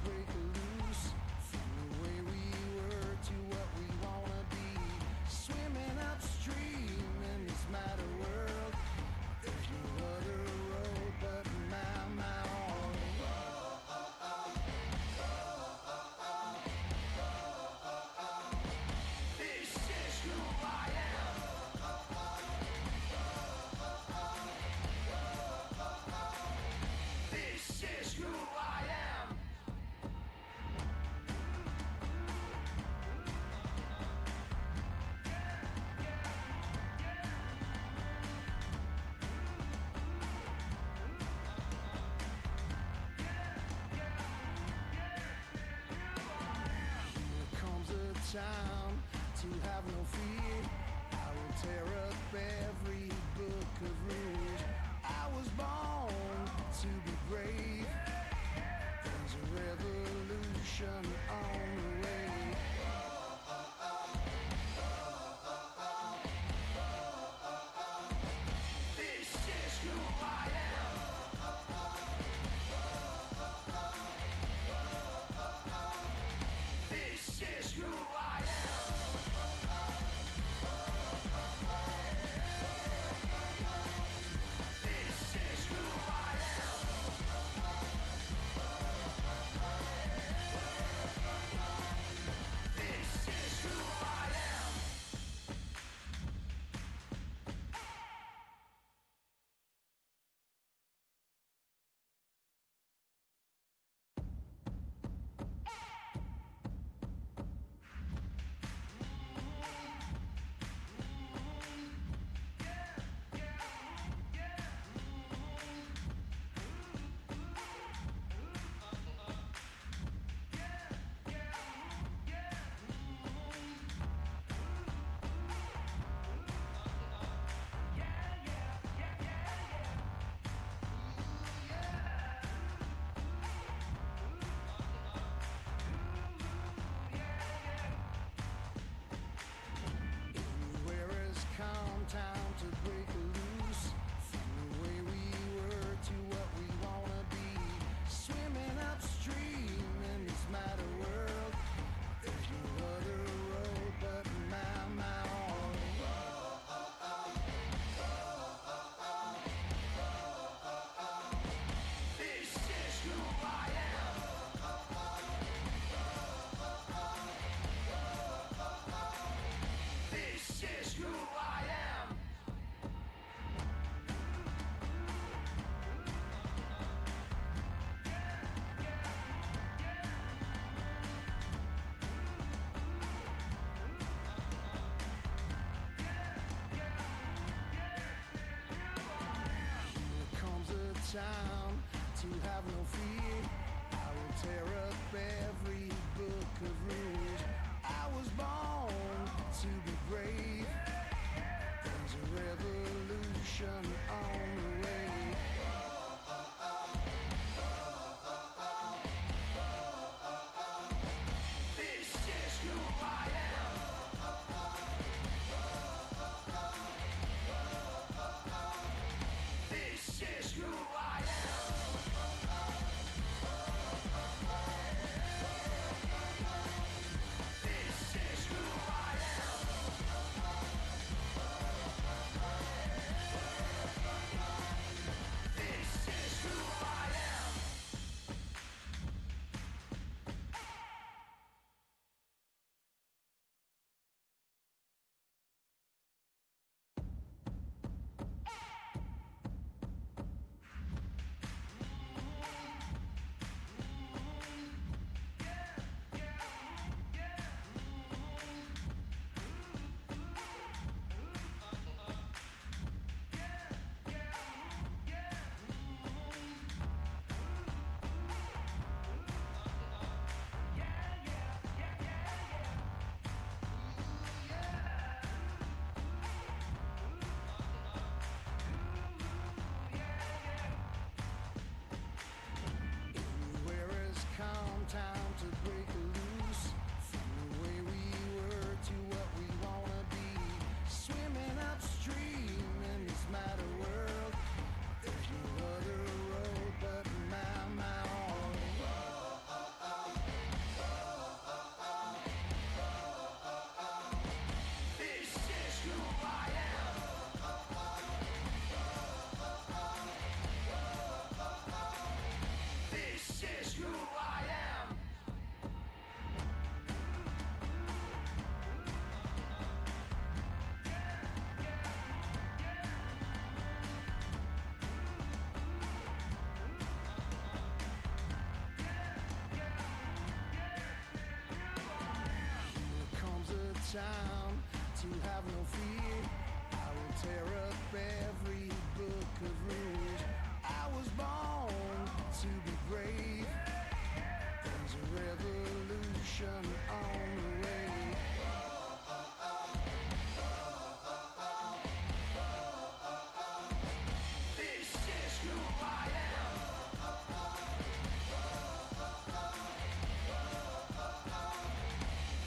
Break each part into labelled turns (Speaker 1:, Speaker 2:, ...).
Speaker 1: break loose from the way we were to what we wanna be. Swimming upstream in this matter world. There's no other road but my own. This is who I am. This is who I am. Here comes a time to have no fear. I will tear up every book of rules. I was born to be brave. There's a revolution on the way. This is who I am. This is who I am. This is who I am. This is who I am. Everywhere has come time to break loose from the way we were to what we wanna be. Swimming upstream in this matter world. There's no other road but my own. This is who I am. This is who I am. Here comes a time to have no fear. I will tear up every book of rules. I was born to be brave. There's a revolution on the way. This is who I am. This is who I am. town to have no fear. I will tear up every book of rules. I was born to be brave. There's a revolution on the way. This is who I am.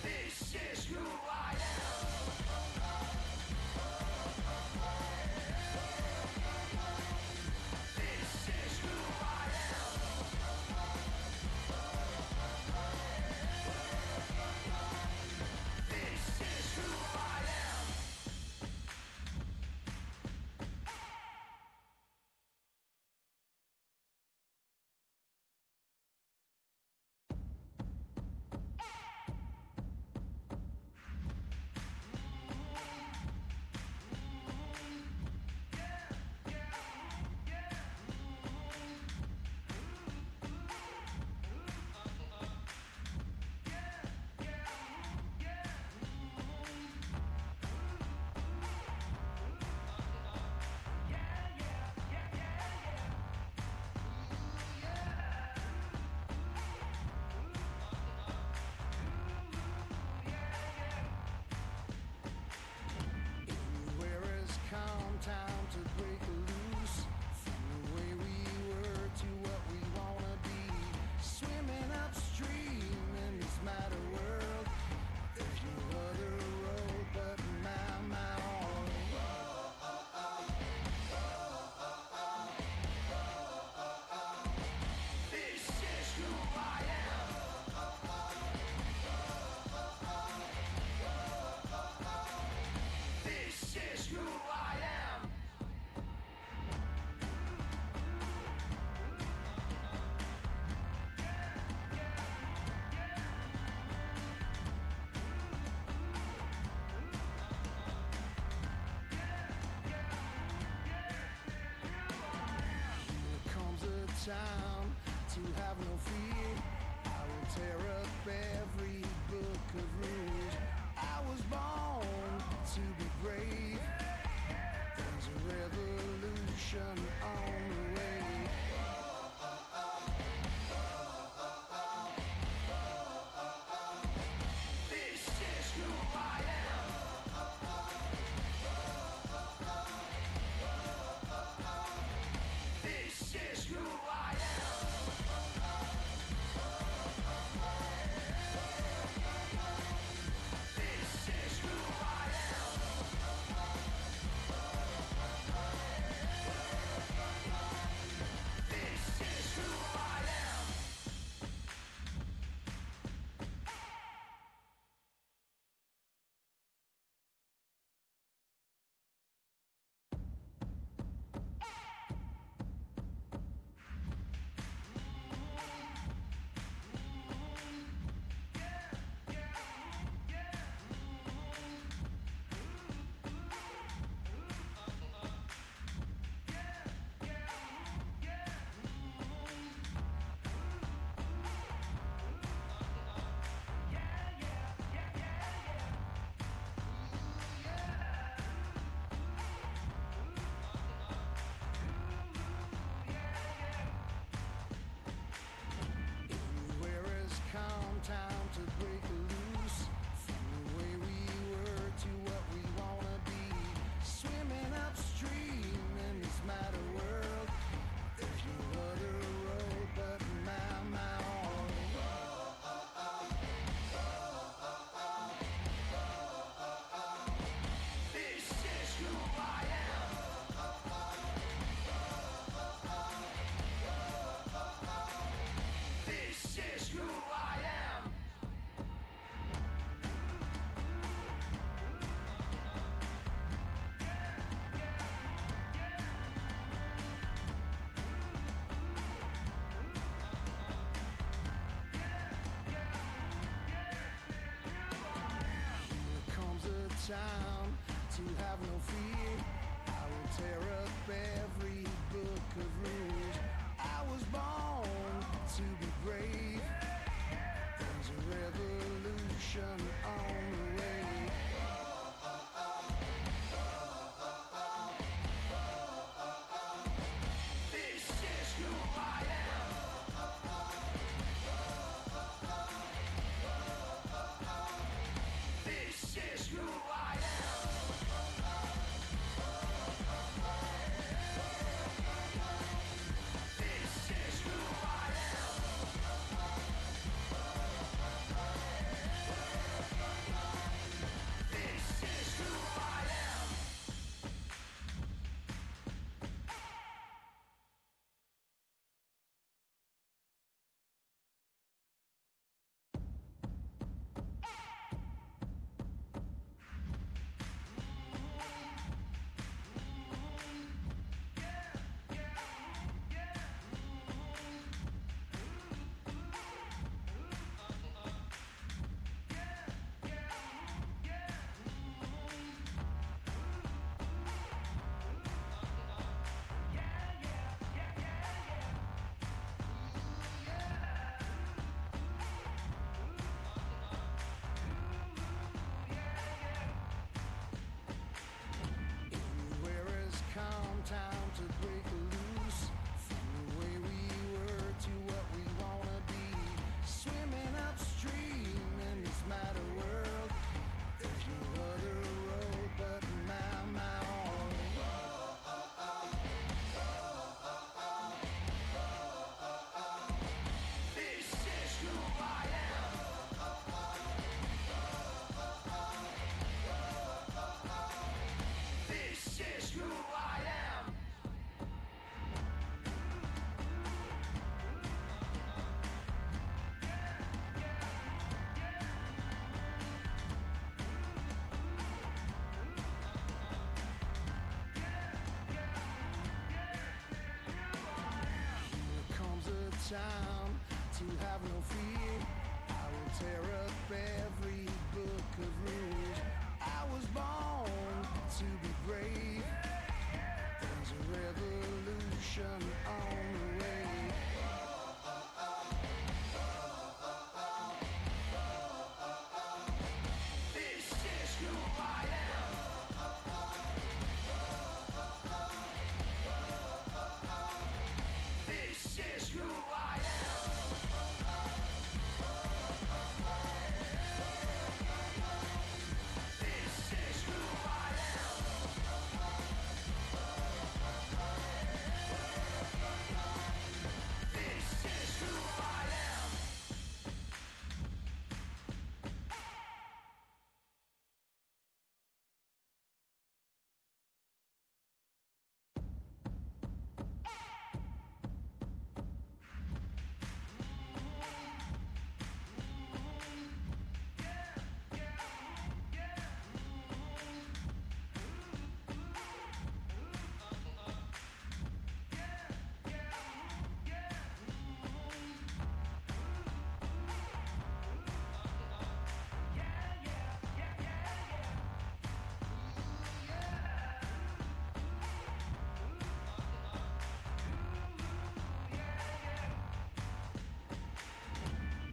Speaker 1: This is who I am. This is who I am. This is who I am. Everywhere is calm, time to break loose from the way we were to what we wanna be. Swimming upstream in this matter world. There's no other road but my own. This is who I am. This is who I am. Here comes a time to have no fear. I will tear up every book of rules. I was born to be brave. There's a revolution on the way. This is who I am. This is who I am. This is who I am. This is who I am. Everywhere is calm, time to break loose from the way we were to what we wanna be. Swimming upstream in this matter world. There's no other road but my own. This is who I am. This is who I am. Here comes a time to have no fear. I will tear up every book of rules. I was born to be brave. There's a revolution on the way. to break loose from the way we were to what we wanna be. Swimming upstream in this matter world. There's no other road but my own. This is who I am. This is who I am. Here comes a time to have no fear. I will tear up every book of rules. I was born to be brave. There's a revolution on the way. This is who I am. This is who I am. This is who I am. This is who I am.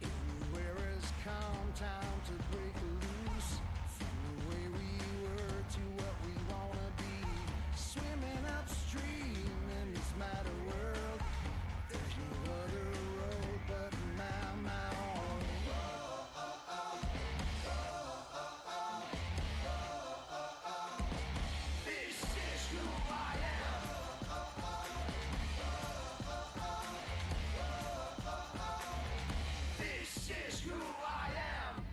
Speaker 1: Everywhere is calm, time to break loose from the way we were to what we wanna be. Swimming upstream in this matter world. There's no other road but my own. This is who I am. This is who I am.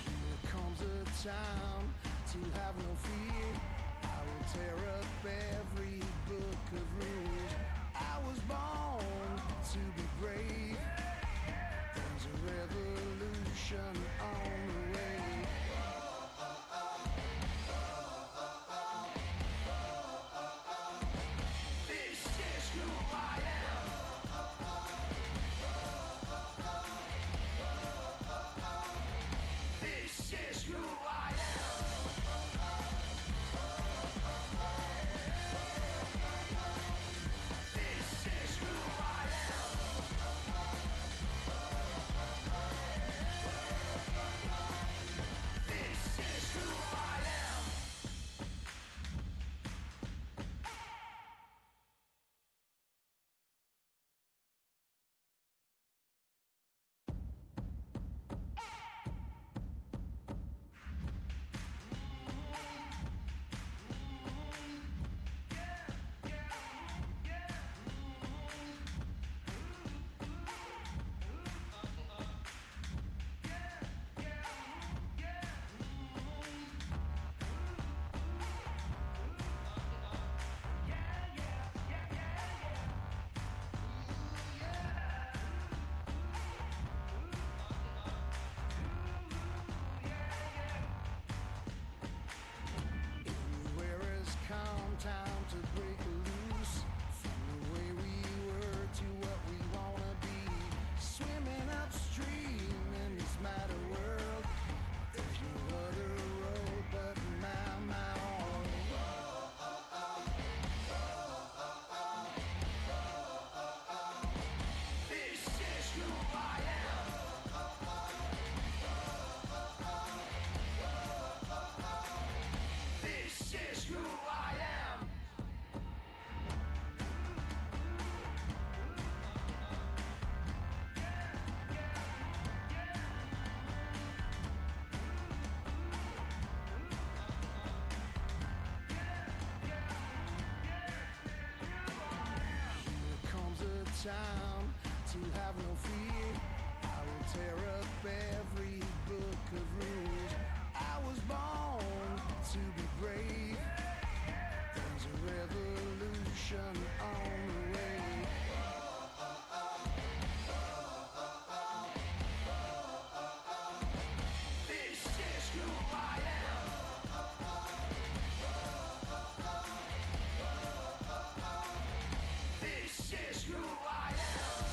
Speaker 1: Here comes a time to have no fear. I will tear up every book of rules. I was born to be brave. There's a revolution on the way. This is who I am. This is who I am. town to have no fear. I will tear up every book of rules. I was born to be brave. There's a revolution on the way. This is who I am. This is who I am.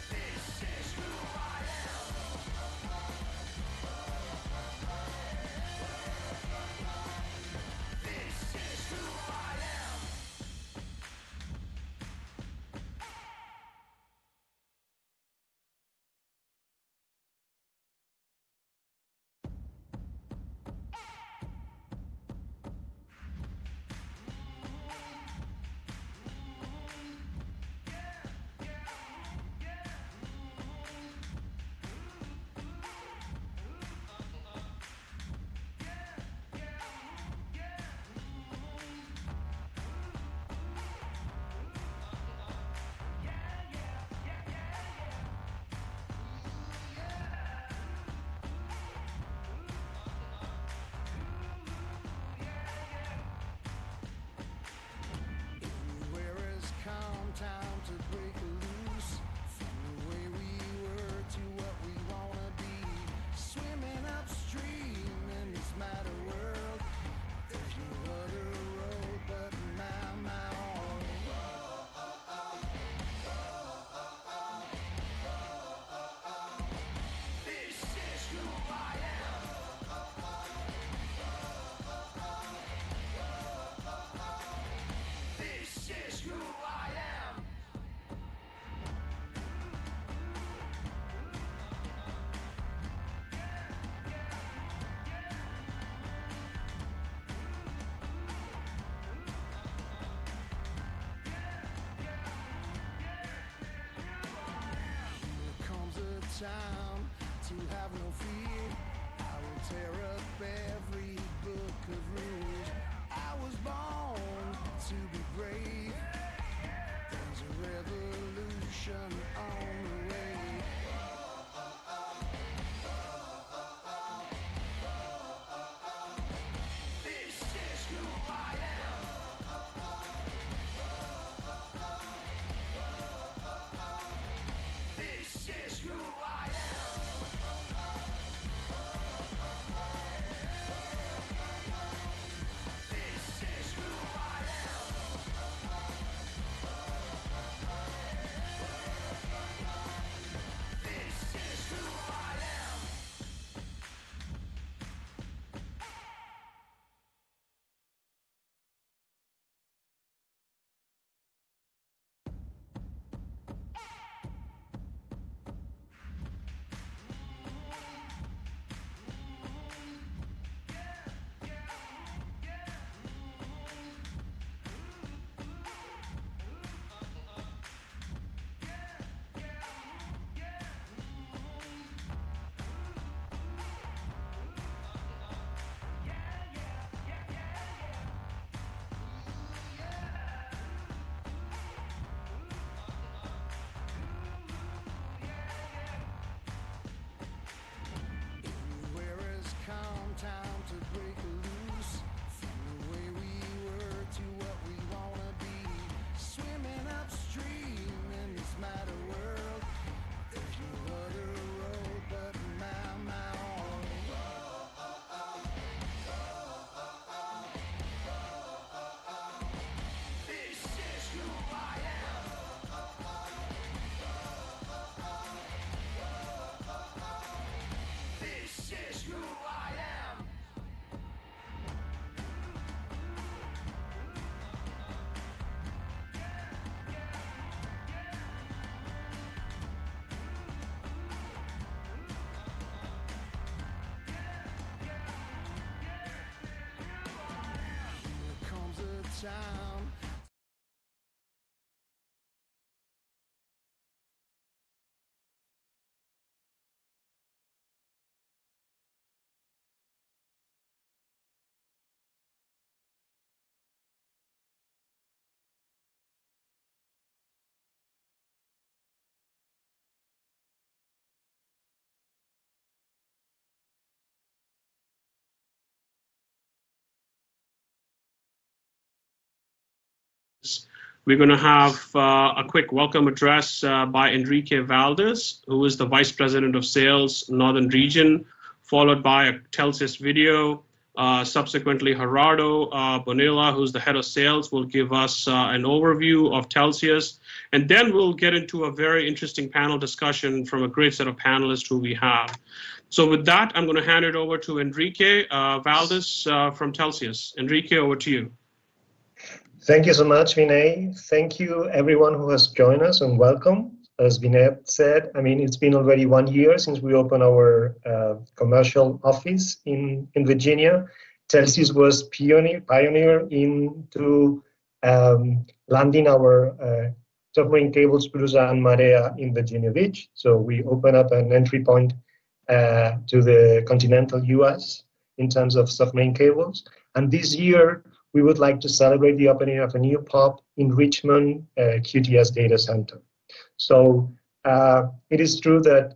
Speaker 1: This is who I am. This is who I am. Anywhere is calm, time to break loose from the way we were to what we wanna be. Swimming upstream in this matter world. There's no other road but my own. This is who I am. This is who I am. Here comes a time to have no fear. I will tear up every book of rules. I was born to be brave. There's a revolution on the way. This is who I am. This is who I am. This is who I am. This is who I am. Anywhere is calm, time to break loose from the way we were to what we wanna be. Swimming upstream in this matter world. There's no other road but my own. This is who I am. This is who I am. Here comes a time
Speaker 2: We're going to have a quick welcome address by Enrique Valdez, who is the Vice President of Sales, Northern Region, followed by a Telxius video. Subsequently, Gerardo Bonilla, who's the Head of Sales, will give us an overview of Telxius. And then we'll get into a very interesting panel discussion from a great set of panelists who we have. So with that, I'm going to hand it over to Enrique Valdez from Telxius. Enrique, over to you.
Speaker 3: Thank you so much, Vinay. Thank you, everyone who has joined us, and welcome. As Vinay said, I mean, it's been already 1 year since we opened our commercial office in Virginia. Telxius was pioneer into landing our submarine cables, Brusa and Marea, in Virginia Beach. So we opened up an entry point to the continental US in terms of submarine cables. And this year, we would like to celebrate the opening of a new POP in Richmond QTS data center. So it is true that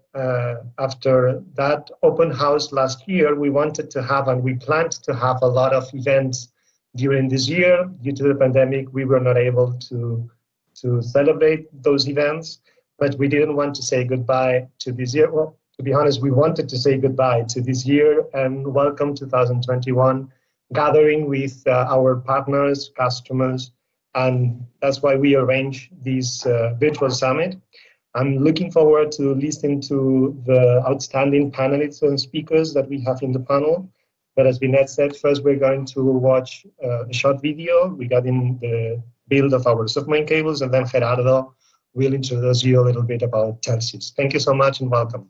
Speaker 3: after that open house last year, we wanted to have, and we planned to have, a lot of events during this year. Due to the pandemic, we were not able to celebrate those events, but we didn't want to say goodbye to this year. Well, to be honest, we wanted to say goodbye to this year and welcome 2021. Gathering with our partners, customers, and that's why we arranged this virtual summit. I'm looking forward to listening to the outstanding panelists and speakers that we have in the panel. But as Vinay said, first we're going to watch a short video regarding the build of our submarine cables, and then Gerardo will introduce you a little bit about Telxius. Thank you so much and welcome.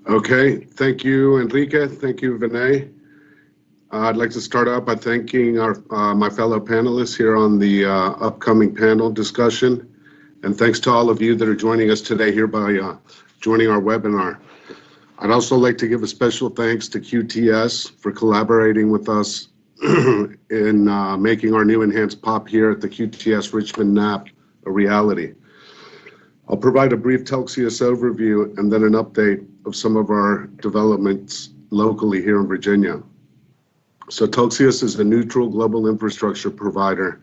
Speaker 4: Okay, thank you, Enrique. Thank you, Vinay. I'd like to start out by thanking my fellow panelists here on the upcoming panel discussion. And thanks to all of you that are joining us today here by joining our webinar. I'd also like to give a special thanks to QTS for collaborating with us in making our new enhanced POP here at the QTS Richmond NAP a reality. I'll provide a brief Telxius overview and then an update of some of our developments locally here in Virginia. So Telxius is a neutral global infrastructure provider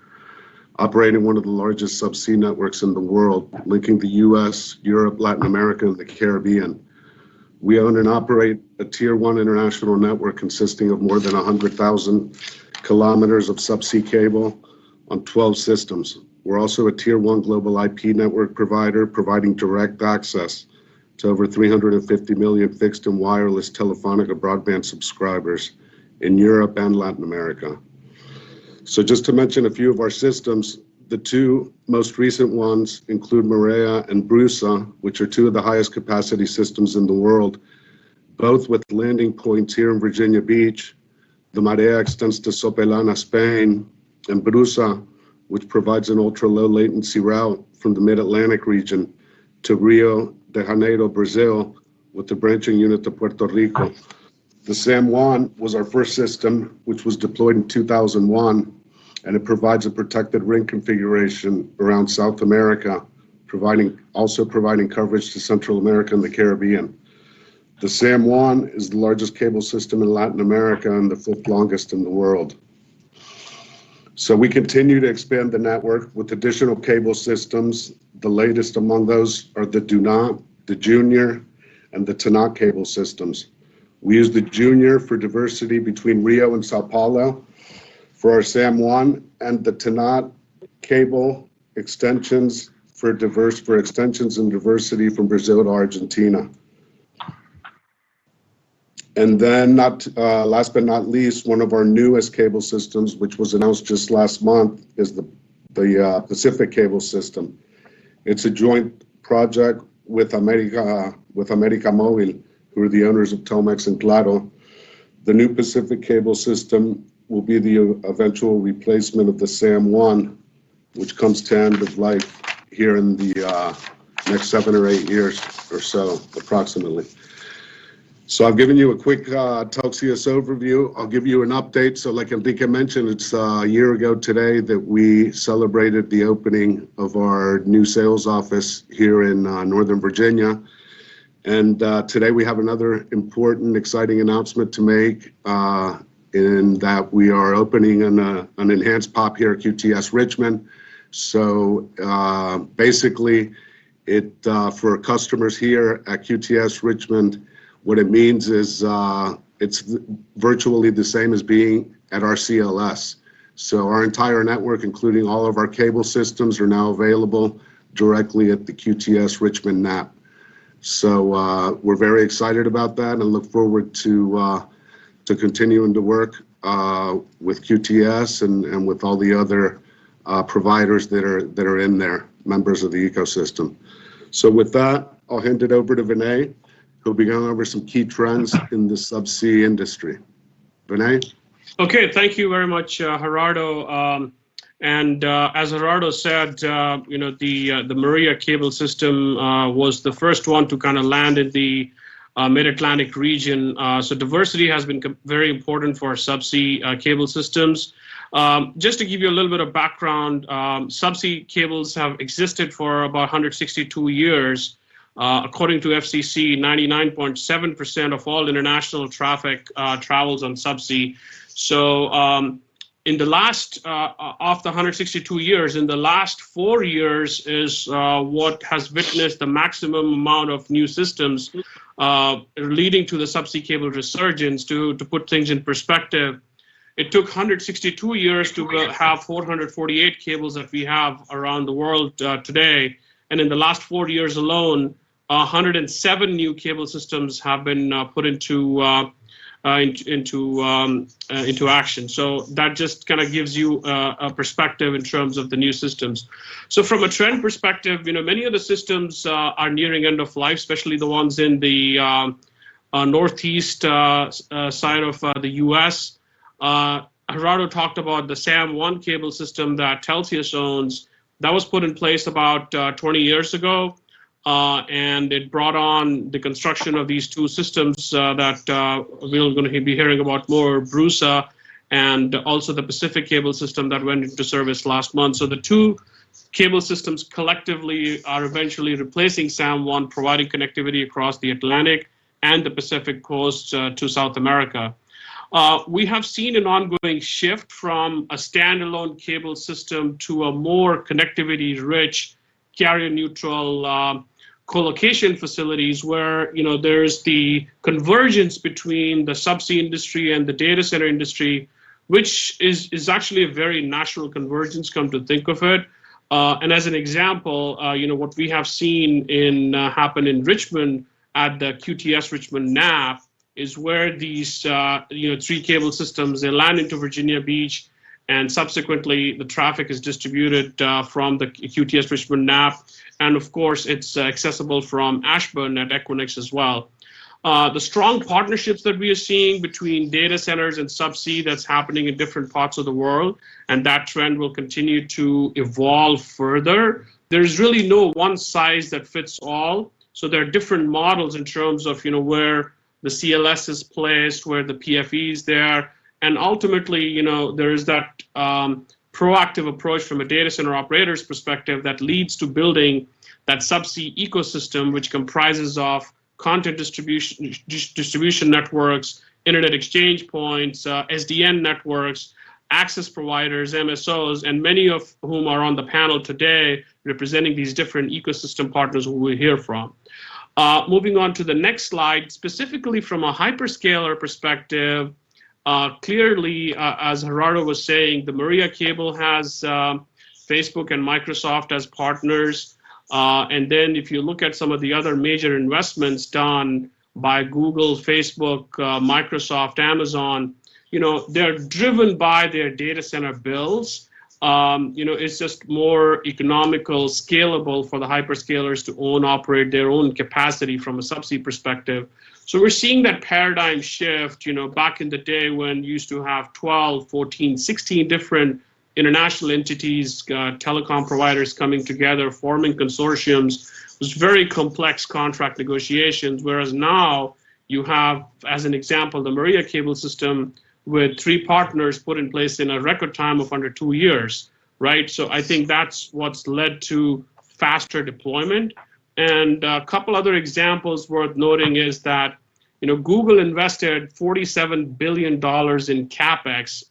Speaker 4: operating one of the largest subsea networks in the world, linking the US, Europe, Latin America, and the Caribbean. We own and operate a Tier 1 international network consisting of more than 100,000 kilometers of subsea cable on 12 systems, We're also a Tier 1 global IP network provider, providing direct access to over 350 million fixed and wireless Telefonica broadband subscribers in Europe and Latin America. So just to mention a few of our systems, the two most recent ones include Maria and Brusa, which are two of the highest capacity systems in the world, both with landing points here in Virginia Beach. The Maria extends to Sopelana, Spain, and Brusa, which provides an ultra-low latency route from the Mid-Atlantic region to Rio de Janeiro, Brazil, with the branching unit to Puerto Rico. The SAM-1 was our first system, which was deployed in 2001, and it provides a protected ring configuration around South America, also providing coverage to Central America and the Caribbean. The SAM-1 is the largest cable system in Latin America and the 5th longest in the world. So we continue to expand the network with additional cable systems. The latest among those are the DUNAT, the Junior, and the TANAT cable systems. We use the Junior for diversity between Rio and Sao Paulo for our SAM-1, and the TANAT cable extensions for extensions and diversity from Brazil to Argentina. And then last but not least, one of our newest cable systems, which was announced just last month, is the Pacific cable system. It's a joint project with America Móvil, who are the owners of Telmex and Claro. The new Pacific cable system will be the eventual replacement of the SAM-1, which comes to end of life here in the next 7 or 8 years or so, approximately. So I've given you a quick Telxius overview. I'll give you an update. So like Henrico mentioned, it's a year ago today that we celebrated the opening of our new sales office here in Northern Virginia. And today we have another important, exciting announcement to make in that we are opening an enhanced POP here at QTS Richmond. So basically, for customers here at QTS Richmond, what it means is it's virtually the same as being at our CLS. So our entire network, including all of our cable systems, are now available directly at the QTS Richmond NAP. So we're very excited about that and look forward to continuing to work with QTS and with all the other providers that are in there, members of the ecosystem. So with that, I'll hand it over to Vinay, who'll be going over some key trends in the subsea industry. Vinay?
Speaker 2: Okay, thank you very much, Gerardo. As Gerardo said, the Maria cable system was the first one to kind of land in the Mid-Atlantic region. So diversity has been very important for subsea cable systems. Just to give you a little bit of background, subsea cables have existed for about 162 years. According to FCC, 99.7% of all international traffic travels on subsea. So in the last, of the 162 years, in the last 4 years is what has witnessed the maximum amount of new systems leading to the subsea cable resurgence. To put things in perspective, it took 162 years to have 448 cables that we have around the world today. And in the last 4 years alone, 107 new cable systems have been put into action. So that just kind of gives you a perspective in terms of the new systems. So from a trend perspective, many of the systems are nearing end of life, especially the ones in the northeast side of the U.S. Gerardo talked about the SAM-1 cable system that Telxius owns. That was put in place about 20 years ago. And it brought on the construction of these two systems that we're going to be hearing about more, Brusa, and also the Pacific cable system that went into service last month. So the two cable systems collectively are eventually replacing SAM-1, providing connectivity across the Atlantic and the Pacific coast to South America. We have seen an ongoing shift from a standalone cable system to a more connectivity-rich, carrier-neutral co-location facilities where there's the convergence between the subsea industry and the data center industry, which is actually a very natural convergence, come to think of it. And as an example, what we have seen happen in Richmond at the QTS Richmond NAP is where these 3 cable systems, they land into Virginia Beach, and subsequently the traffic is distributed from the QTS Richmond NAP, and of course it's accessible from Ashburn at Equinix as well. The strong partnerships that we are seeing between data centers and subsea that's happening in different parts of the world, and that trend will continue to evolve further. There's really no one size that fits all. So there are different models in terms of where the CLS is placed, where the PFE is there, and ultimately there is that proactive approach from a data center operator's perspective that leads to building that subsea ecosystem, which comprises of content distribution networks, internet exchange points, SDN networks, access providers, MSOs, and many of whom are on the panel today representing these different ecosystem partners who we hear from. Moving on to the next slide, specifically from a hyperscaler perspective, clearly, as Gerardo was saying, the Maria cable has Facebook and Microsoft as partners. And then if you look at some of the other major investments done by Google, Facebook, Microsoft, Amazon, they're driven by their data center bills. It's just more economical, scalable for the hyperscalers to operate their own capacity from a subsea perspective. So we're seeing that paradigm shift, back in the day when you used to have 12, 14, 16 different international entities, telecom providers coming together, forming consortiums. It was very complex contract negotiations, whereas now you have, as an example, the Maria cable system with 3 partners put in place in a record time of under 2 years, right? So I think that's what's led to faster deployment. And a couple other examples worth noting is that, Google invested $47 billion in CapEx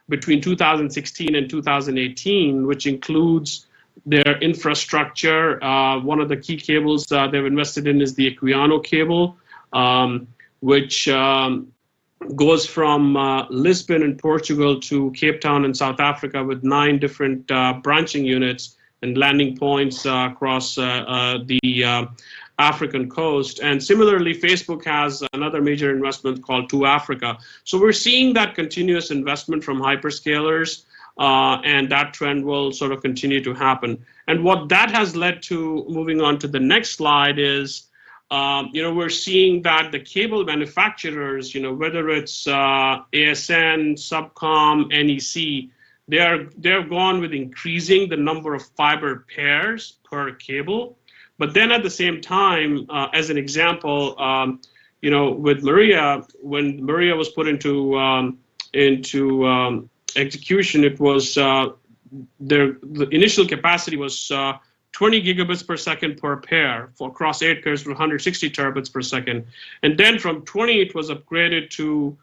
Speaker 2: between 2016 and 2018, which includes their infrastructure. One of the key cables they've invested in is the Equiano cable, which goes from Lisbon in Portugal to Cape Town in South Africa with 9 different branching units and landing points across the African coast. And similarly, Facebook has another major investment called To Africa. So we're seeing that continuous investment from hyperscalers, and that trend will sort of continue to happen. And what that has led to, moving on to the next slide, is we're seeing that the cable manufacturers, whether it's ASN, Subcom, NEC, they're gone with increasing the number of fiber pairs per cable. But then at the same time, as an example, with Maria, when Maria was put into execution, it was the initial capacity was 20 gigabits per second per pair for across 8 pairs for 160 terabits per second. And then from 20, it was upgraded to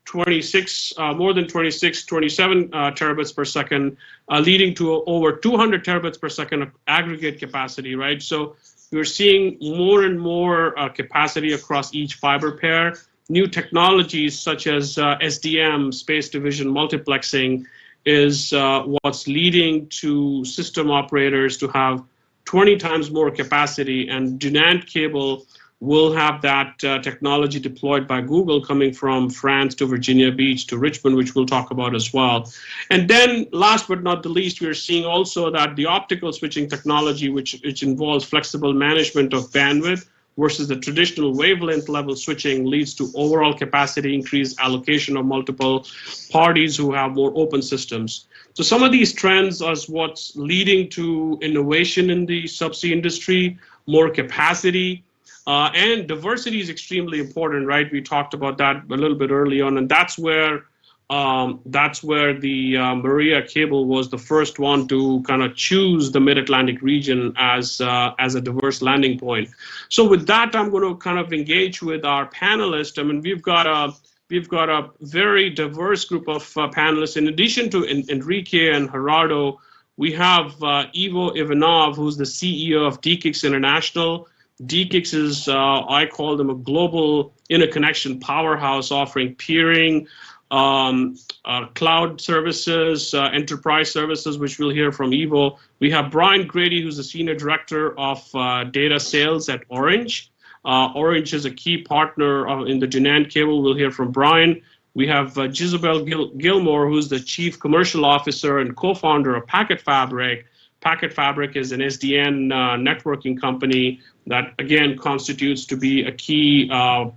Speaker 2: 26, more than 26, 27 terabits per second, leading to over 200 terabits per second of aggregate capacity, right? So we're seeing more and more capacity across each fiber pair. New technologies such as SDM, space division multiplexing, is what's leading to system operators to have 20 times more capacity, and Dunant cable will have that technology deployed by Google coming from France to Virginia Beach to Richmond, which we'll talk about as well. And then last but not the least, we're seeing also that the optical switching technology, which involves flexible management of bandwidth versus the traditional wavelength level switching, leads to overall capacity increase, allocation of multiple parties who have more open systems. So some of these trends are what's leading to innovation in the subsea industry, more capacity, and diversity is extremely important, right? We talked about that a little bit early on, and that's where the Maria cable was the first one to kind of choose the Mid-Atlantic region as a diverse landing point. So with that, I'm going to kind of engage with our panelists. I mean, we've got a very diverse group of panelists. In addition to Enrique and Gerardo, we have Ivo Ivanov, who's the CEO of DKIX International. DKIX is, I call them a global interconnection powerhouse offering peering, cloud services, enterprise services, which we'll hear from Ivo. We have Brian Grady, who's the Senior Director of Data Sales at Orange. Orange is a key partner in the Dunant cable. We'll hear from Brian. We have Jezebel Gilmore, who's the Chief Commercial Officer and co-founder of Packet Fabric. Packet Fabric is an SDN networking company that, again, constitutes to be a key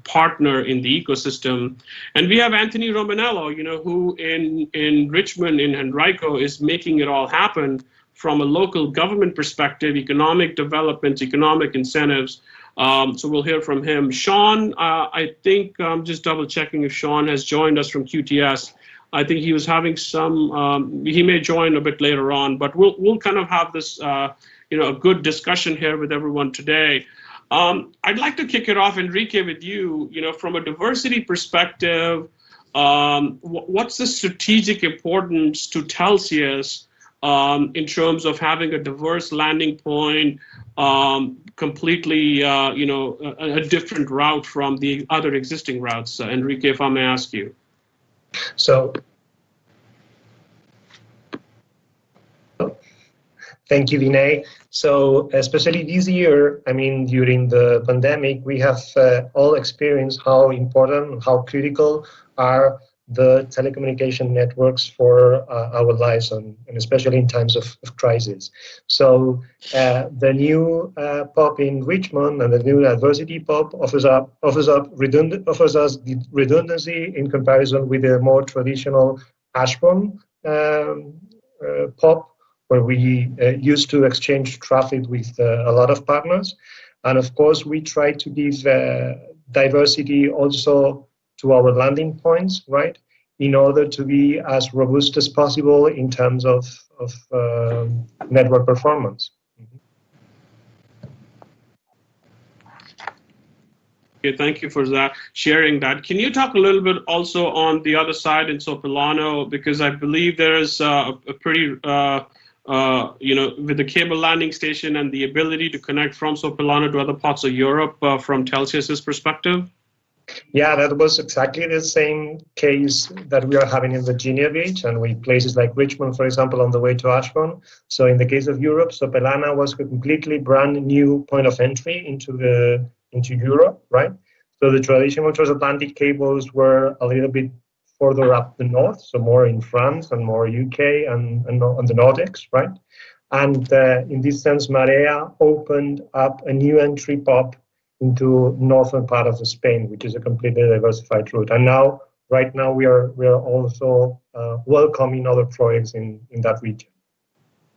Speaker 2: partner in the ecosystem. And we have Anthony Romanello, who in Richmond, in Henrico, is making it all happen from a local government perspective, economic development, economic incentives. So we'll hear from him. Sean, I think I'm just double checking if Sean has joined us from QTS. I think he was having some, he may join a bit later on, but we'll kind of have this, a good discussion here with everyone today. I'd like to kick it off, Enrique, with you. From a diversity perspective, what's the strategic importance to Telxius in terms of having a diverse landing point, completely, a different route from the other existing routes? Enrique, if I may ask you.
Speaker 3: So, thank you, Vinay. So, especially this year, during the pandemic, we have all experienced how important, how critical are the telecommunication networks for our lives, and especially in times of crisis. So the new POP in Richmond and the new adversity POP offers us redundancy in comparison with the more traditional Ashburn POP, where we used to exchange traffic with a lot of partners. And of course, we try to give diversity also to our landing points, right, in order to be as robust as possible in terms of network performance.
Speaker 2: Okay, thank you for that, sharing that. Can you talk a little bit also on the other side in Sopelano, because I believe there is a pretty, with the cable landing station and the ability to connect from Sopelano to other parts of Europe from Telxius's perspective?
Speaker 3: Yeah, that was exactly the same case that we are having in Virginia Beach and with places like Richmond, for example, on the way to Ashburn. So in the case of Europe, Sopelana was a completely brand new point of entry into Europe, right? So the traditional transatlantic cables were a little bit further up the north, so more in France and more UK and the Nordics, right? And in this sense, Marea opened up a new entry POP into northern part of Spain, which is a completely diversified route. And now, right now, we are also welcoming other projects in that region.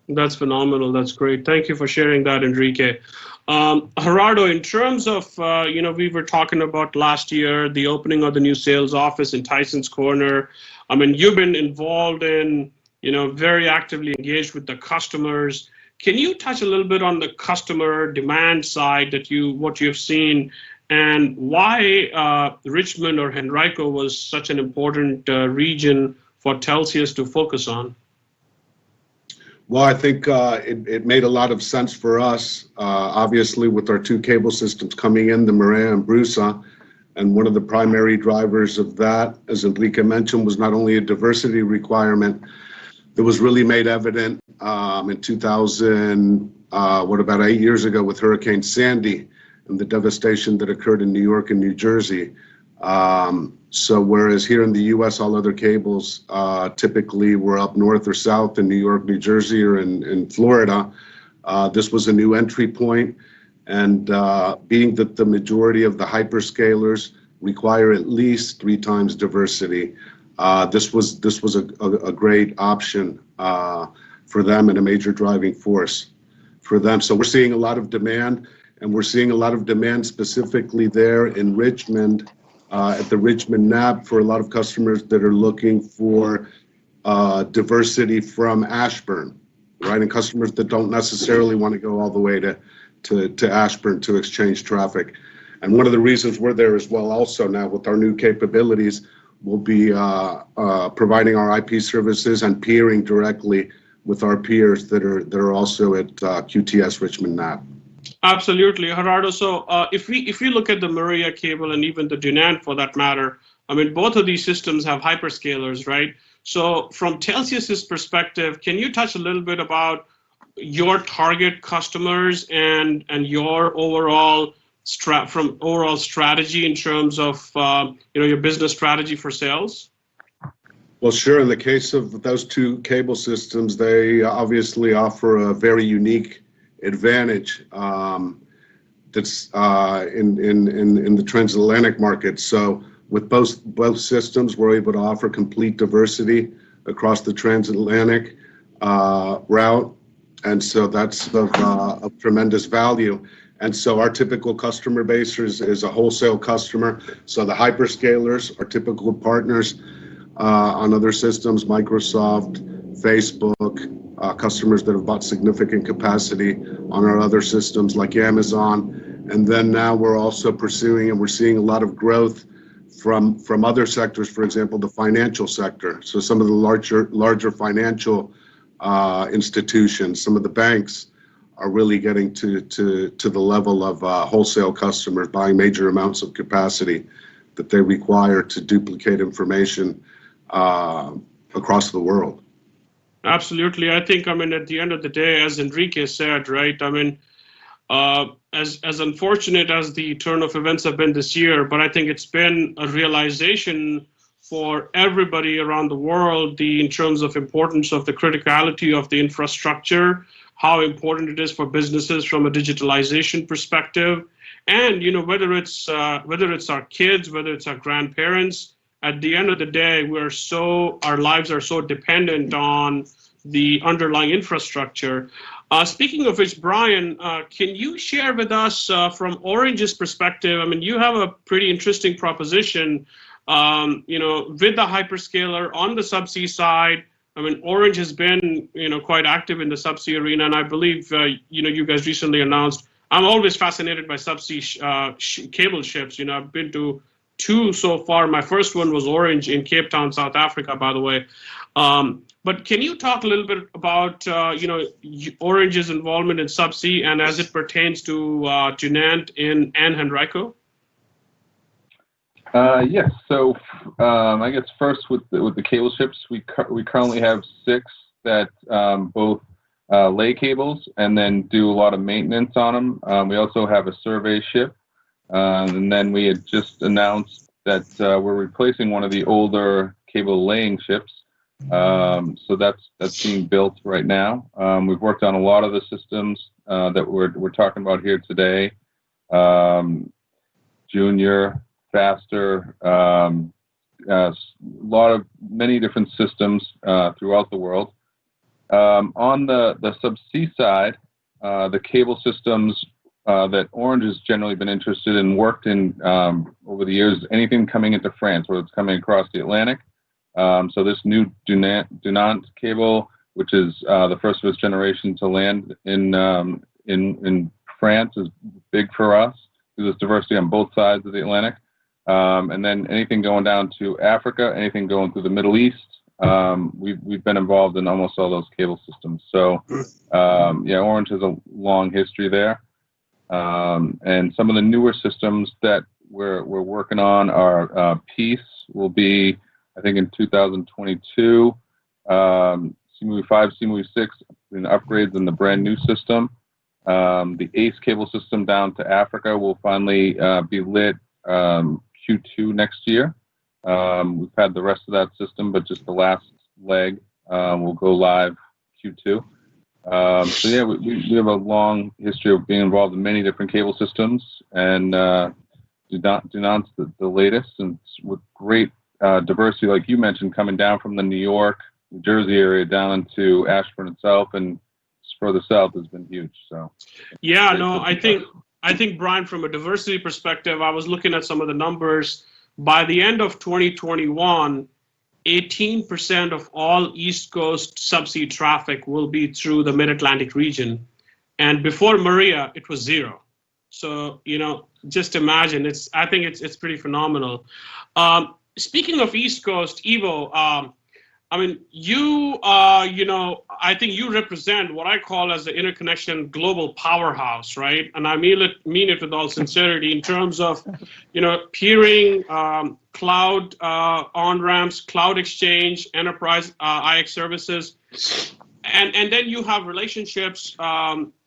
Speaker 2: That's phenomenal. That's great. Thank you for sharing that, Enrique. Gerardo, in terms of, we were talking about last year, the opening of the new sales office in Tyson's Corner. You've been involved in, very actively engaged with the customers. Can you touch a little bit on the customer demand side what you've seen, and why Richmond or Henrico was such an important region for Telxius to focus on?
Speaker 4: Well, I think it made a lot of sense for us, obviously, with our two cable systems coming in, the Marea and Brusa. And one of the primary drivers of that, as Enrique mentioned, was not only a diversity requirement, it was really made evident in 2000, about 8 years ago with Hurricane Sandy and the devastation that occurred in New York and New Jersey. So whereas here in the US, all other cables typically were up north or south in New York, New Jersey, or in Florida, this was a new entry point. And being that the majority of the hyperscalers require at least 3 times diversity, this was a great option for them and a major driving force for them. So we're seeing a lot of demand, and we're seeing a lot of demand specifically there in Richmond, at the Richmond NAB, for a lot of customers that are looking for diversity from Ashburn, right? And customers that don't necessarily want to go all the way to Ashburn to exchange traffic. And one of the reasons we're there as well also now with our new capabilities, we'll be providing our IP services and peering directly with our peers that are also at QTS Richmond NAB.
Speaker 2: Absolutely, Gerardo. So if we look at the Marea cable and even the Dunant for that matter, I mean, both of these systems have hyperscalers, right? So from Telxius's perspective, can you touch a little bit about your target customers and your overall strategy in terms of your business strategy for sales?
Speaker 4: Well, sure. In the case of those two cable systems, they obviously offer a very unique advantage that's in the transatlantic market. So with both systems, we're able to offer complete diversity across the transatlantic route, and so that's of tremendous value. And so our typical customer base is a wholesale customer. So the hyperscalers are typical partners on other systems, Microsoft, Facebook, customers that have bought significant capacity on our other systems like Amazon. And then now we're also pursuing, and we're seeing a lot of growth from other sectors, for example, the financial sector. So some of the larger financial institutions, some of the banks are really getting to the level of wholesale customers buying major amounts of capacity that they require to duplicate information across the world.
Speaker 2: Absolutely. I think, at the end of the day, as Enrique said, right, as unfortunate as the turn of events have been this year, but I think it's been a realization for everybody around the world, in terms of importance of the criticality of the infrastructure, how important it is for businesses from a digitalization perspective, and whether it's our kids, whether it's our grandparents. At the end of the day, our lives are so dependent on the underlying infrastructure. Speaking of which, Brian, can you share with us from Orange's perspective? You have a pretty interesting proposition, with the hyperscaler on the subsea side. Orange has been, quite active in the subsea arena, and I believe, you guys recently announced. I'm always fascinated by subsea cable ships. I've been to 2 so far. My first one was Orange in Cape Town, South Africa, by the way. But can you talk a little bit about, Orange's involvement in subsea and as it pertains to Junant and Henrico?
Speaker 5: Yes. So I guess first with the cable ships, we currently have 6 that both lay cables and then do a lot of maintenance on them. We also have a survey ship, and then we had just announced that we're replacing one of the older cable laying ships. So that's being built right now. We've worked on a lot of the systems that we're talking about here today. Junior, faster, many different systems throughout the world. On the subsea side, the cable systems that Orange has generally been interested in, worked in over the years, anything coming into France, whether it's coming across the Atlantic. So this new Dunant cable, which is the first of its generation to land in France, is big for us. There's diversity on both sides of the Atlantic. And then anything going down to Africa, anything going through the Middle East, we've been involved in almost all those cable systems. So Orange has a long history there. And some of the newer systems that we're working on are Peace will be, I think, in 2022. CMUI 5, CMUI 6, and upgrades in the brand new system. The ACE cable system down to Africa will finally be lit Q2 next year. We've had the rest of that system, but just the last leg will go live Q2. So yeah, we have a long history of being involved in many different cable systems, and Dunant's the latest, and with great diversity, like you mentioned, coming down from the New York, New Jersey area down into Ashburn itself, and further south has been huge. So
Speaker 2: yeah, no, I think Brian, from a diversity perspective, I was looking at some of the numbers. By the end of 2021, 18% of all East Coast subsea traffic will be through the Mid-Atlantic region, and before Maria, it was 0. So just imagine. I think it's pretty phenomenal. Speaking of East Coast, Ivo, I mean, you, I think you represent what I call as the interconnection global powerhouse, right? And I mean it with all sincerity in terms of, peering, cloud on-ramps, cloud exchange, enterprise IX services. And then you have relationships,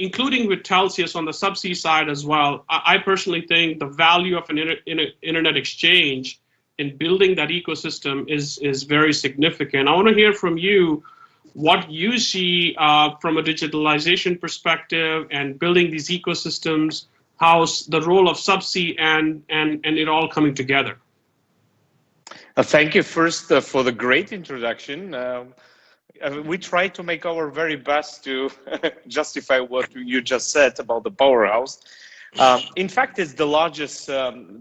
Speaker 2: including with Telxius on the subsea side as well. I personally think the value of an internet exchange in building that ecosystem is very significant. I want to hear from you what you see from a digitalization perspective and building these ecosystems, how's the role of subsea and it all coming together.
Speaker 6: Thank you first for the great introduction. We try to make our very best to justify what you just said about the powerhouse. In fact, it's the largest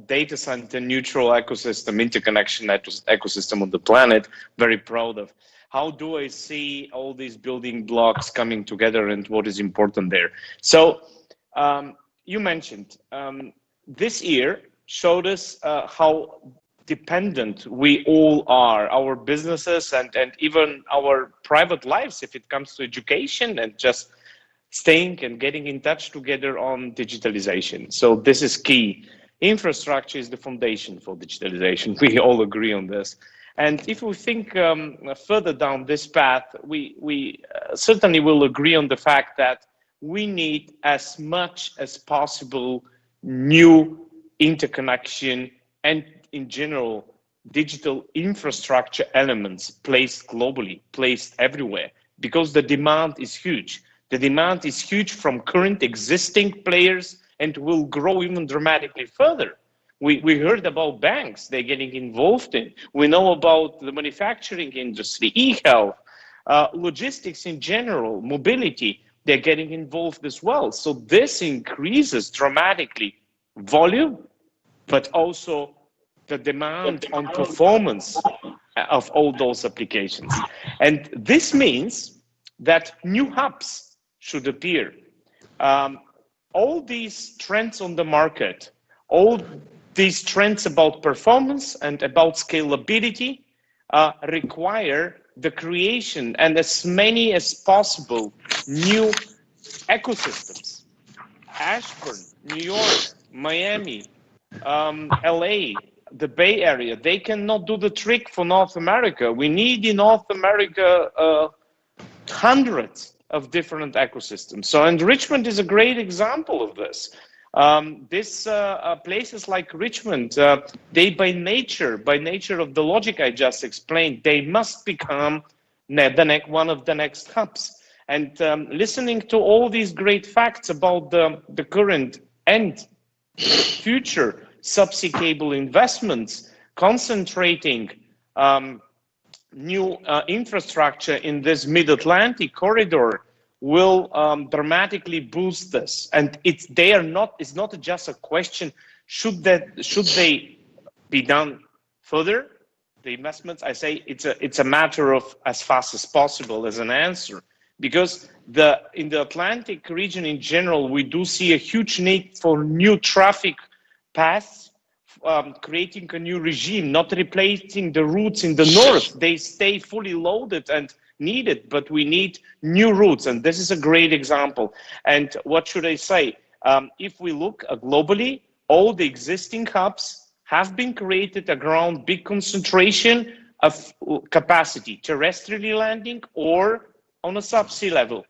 Speaker 6: data center neutral ecosystem, interconnection ecosystem on the planet. Very proud of. How do I see all these building blocks coming together and what is important there? So you mentioned this year showed us how dependent we all are, our businesses and even our private lives, if it comes to education and just staying and getting in touch together on digitalization. So this is key. Infrastructure is the foundation for digitalization. We all agree on this. And if we think further down this path, we certainly will agree on the fact that we need as much as possible new interconnection and in general digital infrastructure elements placed globally, placed everywhere, because the demand is huge. The demand is huge from current existing players and will grow even dramatically further. We heard about banks, they're getting involved in. We know about the manufacturing industry, e-health, logistics in general, mobility, they're getting involved as well. So this increases dramatically volume, but also the demand on performance of all those applications. And this means that new hubs should appear. All these trends on the market, all these trends about performance and about scalability require the creation and as many as possible new ecosystems. Ashburn, New York, Miami, LA, the Bay Area, they cannot do the trick for North America. We need in North America hundreds of different ecosystems. So, and Richmond is a great example of this. Places like Richmond, they by nature of the logic I just explained, they must become one of the next hubs. And listening to all these great facts about the current and future subsea cable investments, concentrating new infrastructure in this mid-Atlantic corridor will dramatically boost this. And it's not just a question, should they be done further? The investments, I say it's a matter of as fast as possible as an answer, because in the Atlantic region in general, we do see a huge need for new traffic paths, creating a new regime, not replacing the routes in the north. They stay fully loaded and needed, but we need new routes, and this is a great example. And what should I say? If we look globally, all the existing hubs have been created around big concentration of capacity, terrestrially landing or on a subsea level.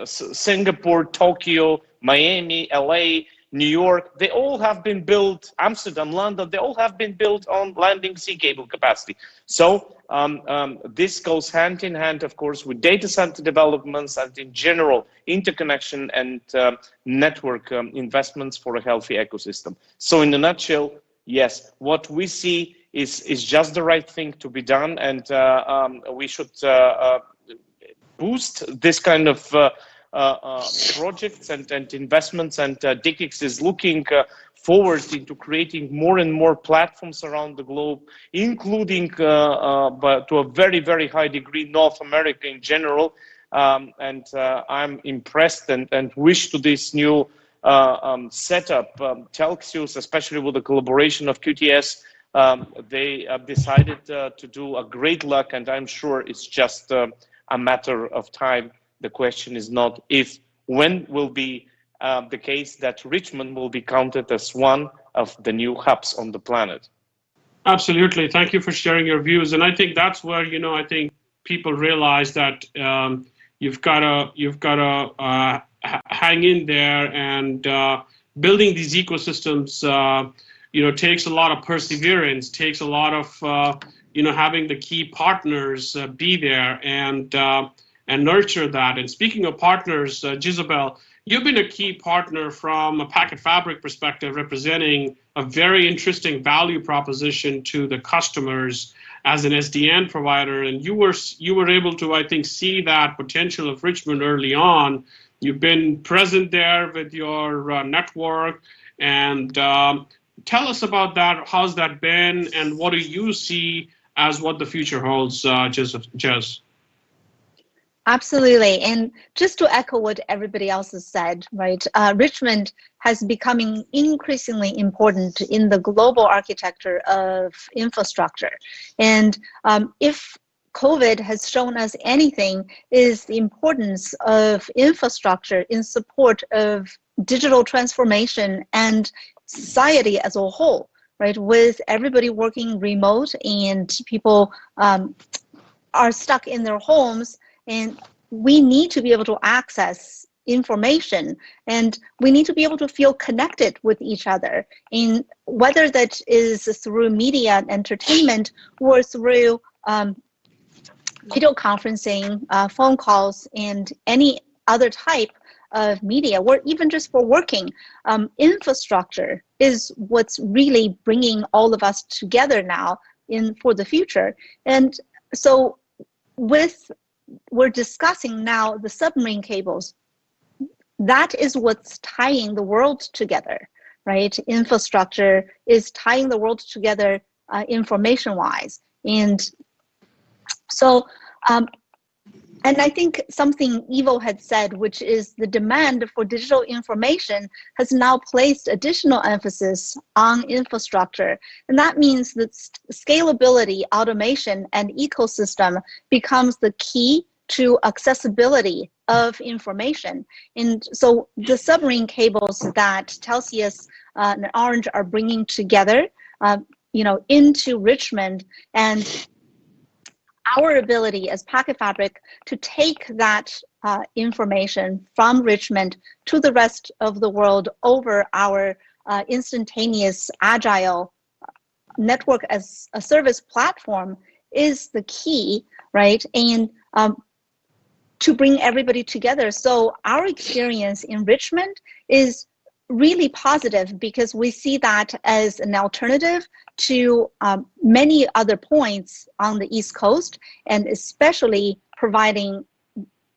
Speaker 6: Singapore, Tokyo, Miami, LA, New York, they all have been built, Amsterdam, London, they all have been built on landing sea cable capacity. So this goes hand in hand, of course, with data center developments and in general interconnection and network investments for a healthy ecosystem. So in a nutshell, yes, what we see is just the right thing to be done, and we should boost this kind of projects and investments, and DICIX is looking forward into creating more and more platforms around the globe, including but to a very, very high degree North America in general. And I'm impressed and wish to this new setup, Telxius, especially with the collaboration of QTS, they decided to do a great luck, and I'm sure it's just a matter of time. The question is not if, when will be the case that Richmond will be counted as one of the new hubs on the planet.
Speaker 2: Absolutely. Thank you for sharing your views. And I think that's where, I think people realize that you've got to hang in there, and building these ecosystems, takes a lot of perseverance, takes a lot of, having the key partners be there and nurture that. And speaking of partners, Jisabel, you've been a key partner from a packet fabric perspective, representing a very interesting value proposition to the customers as an SDN provider. And you were able to, I think, see that potential of Richmond early on. You've been present there with your network, and tell us about that. How's that been, and what do you see as what the future holds, Jez?
Speaker 7: Absolutely. And just to echo what everybody else has said, right, Richmond has becoming increasingly important in the global architecture of infrastructure. And if COVID has shown us anything, is the importance of infrastructure in support of digital transformation and society as a whole, right? With everybody working remote and people are stuck in their homes, and we need to be able to access information, and we need to be able to feel connected with each other, in whether that is through media and entertainment or through video conferencing, phone calls, and any other type of media, or even just for working. Infrastructure is what's really bringing all of us together now for the future. And so we're discussing now the submarine cables. That is what's tying the world together, right? Infrastructure is tying the world together information-wise. And so, and I think something Ivo had said, which is the demand for digital information has now placed additional emphasis on infrastructure. And that means that scalability, automation, and ecosystem becomes the key to accessibility of information. And so the submarine cables that Telxius and Orange are bringing together, into Richmond, and our ability as Packet Fabric to take that information from Richmond to the rest of the world over our instantaneous, agile network as a service platform is the key, right? And to bring everybody together. So our experience in Richmond is really positive, because we see that as an alternative to many other points on the East Coast, and especially providing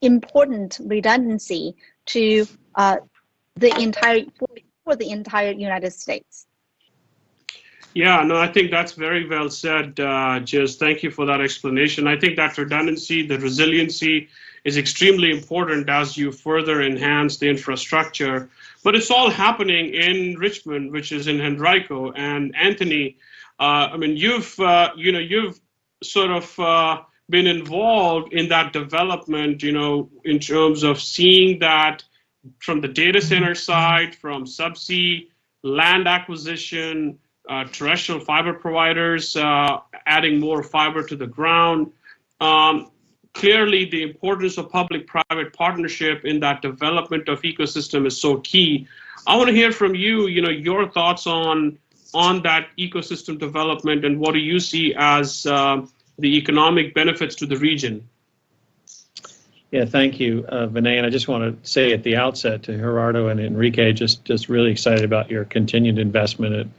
Speaker 7: important redundancy to the entire United States.
Speaker 2: Yeah, no, I think that's very well said, Jiz. Thank you for that explanation. I think that redundancy, the resiliency, is extremely important as you further enhance the infrastructure. But it's all happening in Richmond, which is in Henrico. And Anthony, you've sort of been involved in that development, in terms of seeing that from the data center side, from subsea, land acquisition, terrestrial fiber providers, adding more fiber to the ground. Clearly, the importance of public-private partnership in that development of ecosystem is so key. I want to hear from you, your thoughts on that ecosystem development, and what do you see as the economic benefits to the region?
Speaker 8: Yeah, thank you, Vinay. And I just want to say at the outset to Gerardo and Enrique, just really excited about your continued investment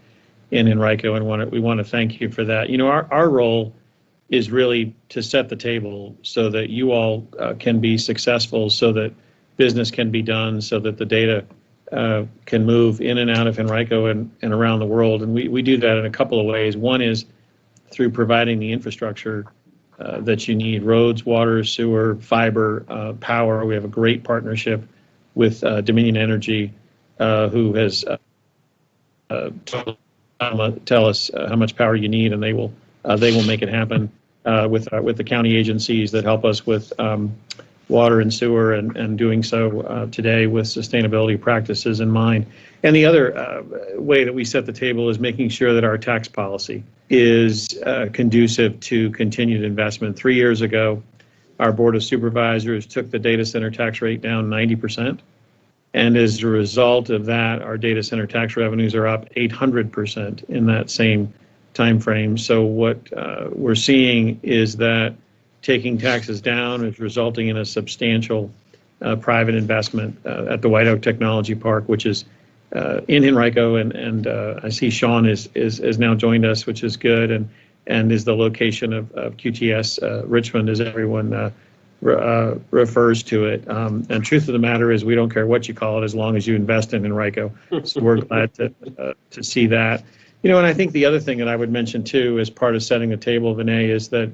Speaker 8: in Henrico, and we want to thank you for that. Our role is really to set the table so that you all can be successful, so that business can be done, so that the data can move in and out of Henrico and around the world. And we do that in a couple of ways. One is through providing the infrastructure that you need: roads, water, sewer, fiber, power. We have a great partnership with Dominion Energy, who has tell us how much power you need, and they will make it happen with the county agencies that help us with water and sewer, and doing so today with sustainability practices in mind. And the other way that we set the table is making sure that our tax policy is conducive to continued investment. 3 years ago, our Board of Supervisors took the data center tax rate down 90%. And as a result of that, our data center tax revenues are up 800% in that same time frame. So what we're seeing is that taking taxes down is resulting in a substantial private investment at the White Oak Technology Park, which is in Henrico, and I see Sean is now joined us, which is good, and is the location of QTS Richmond, as everyone refers to it. And truth of the matter is, we don't care what you call it as long as you invest in Henrico. So we're glad to see that. You know, and I think the other thing that I would mention too, as part of setting the table, Vinay, is that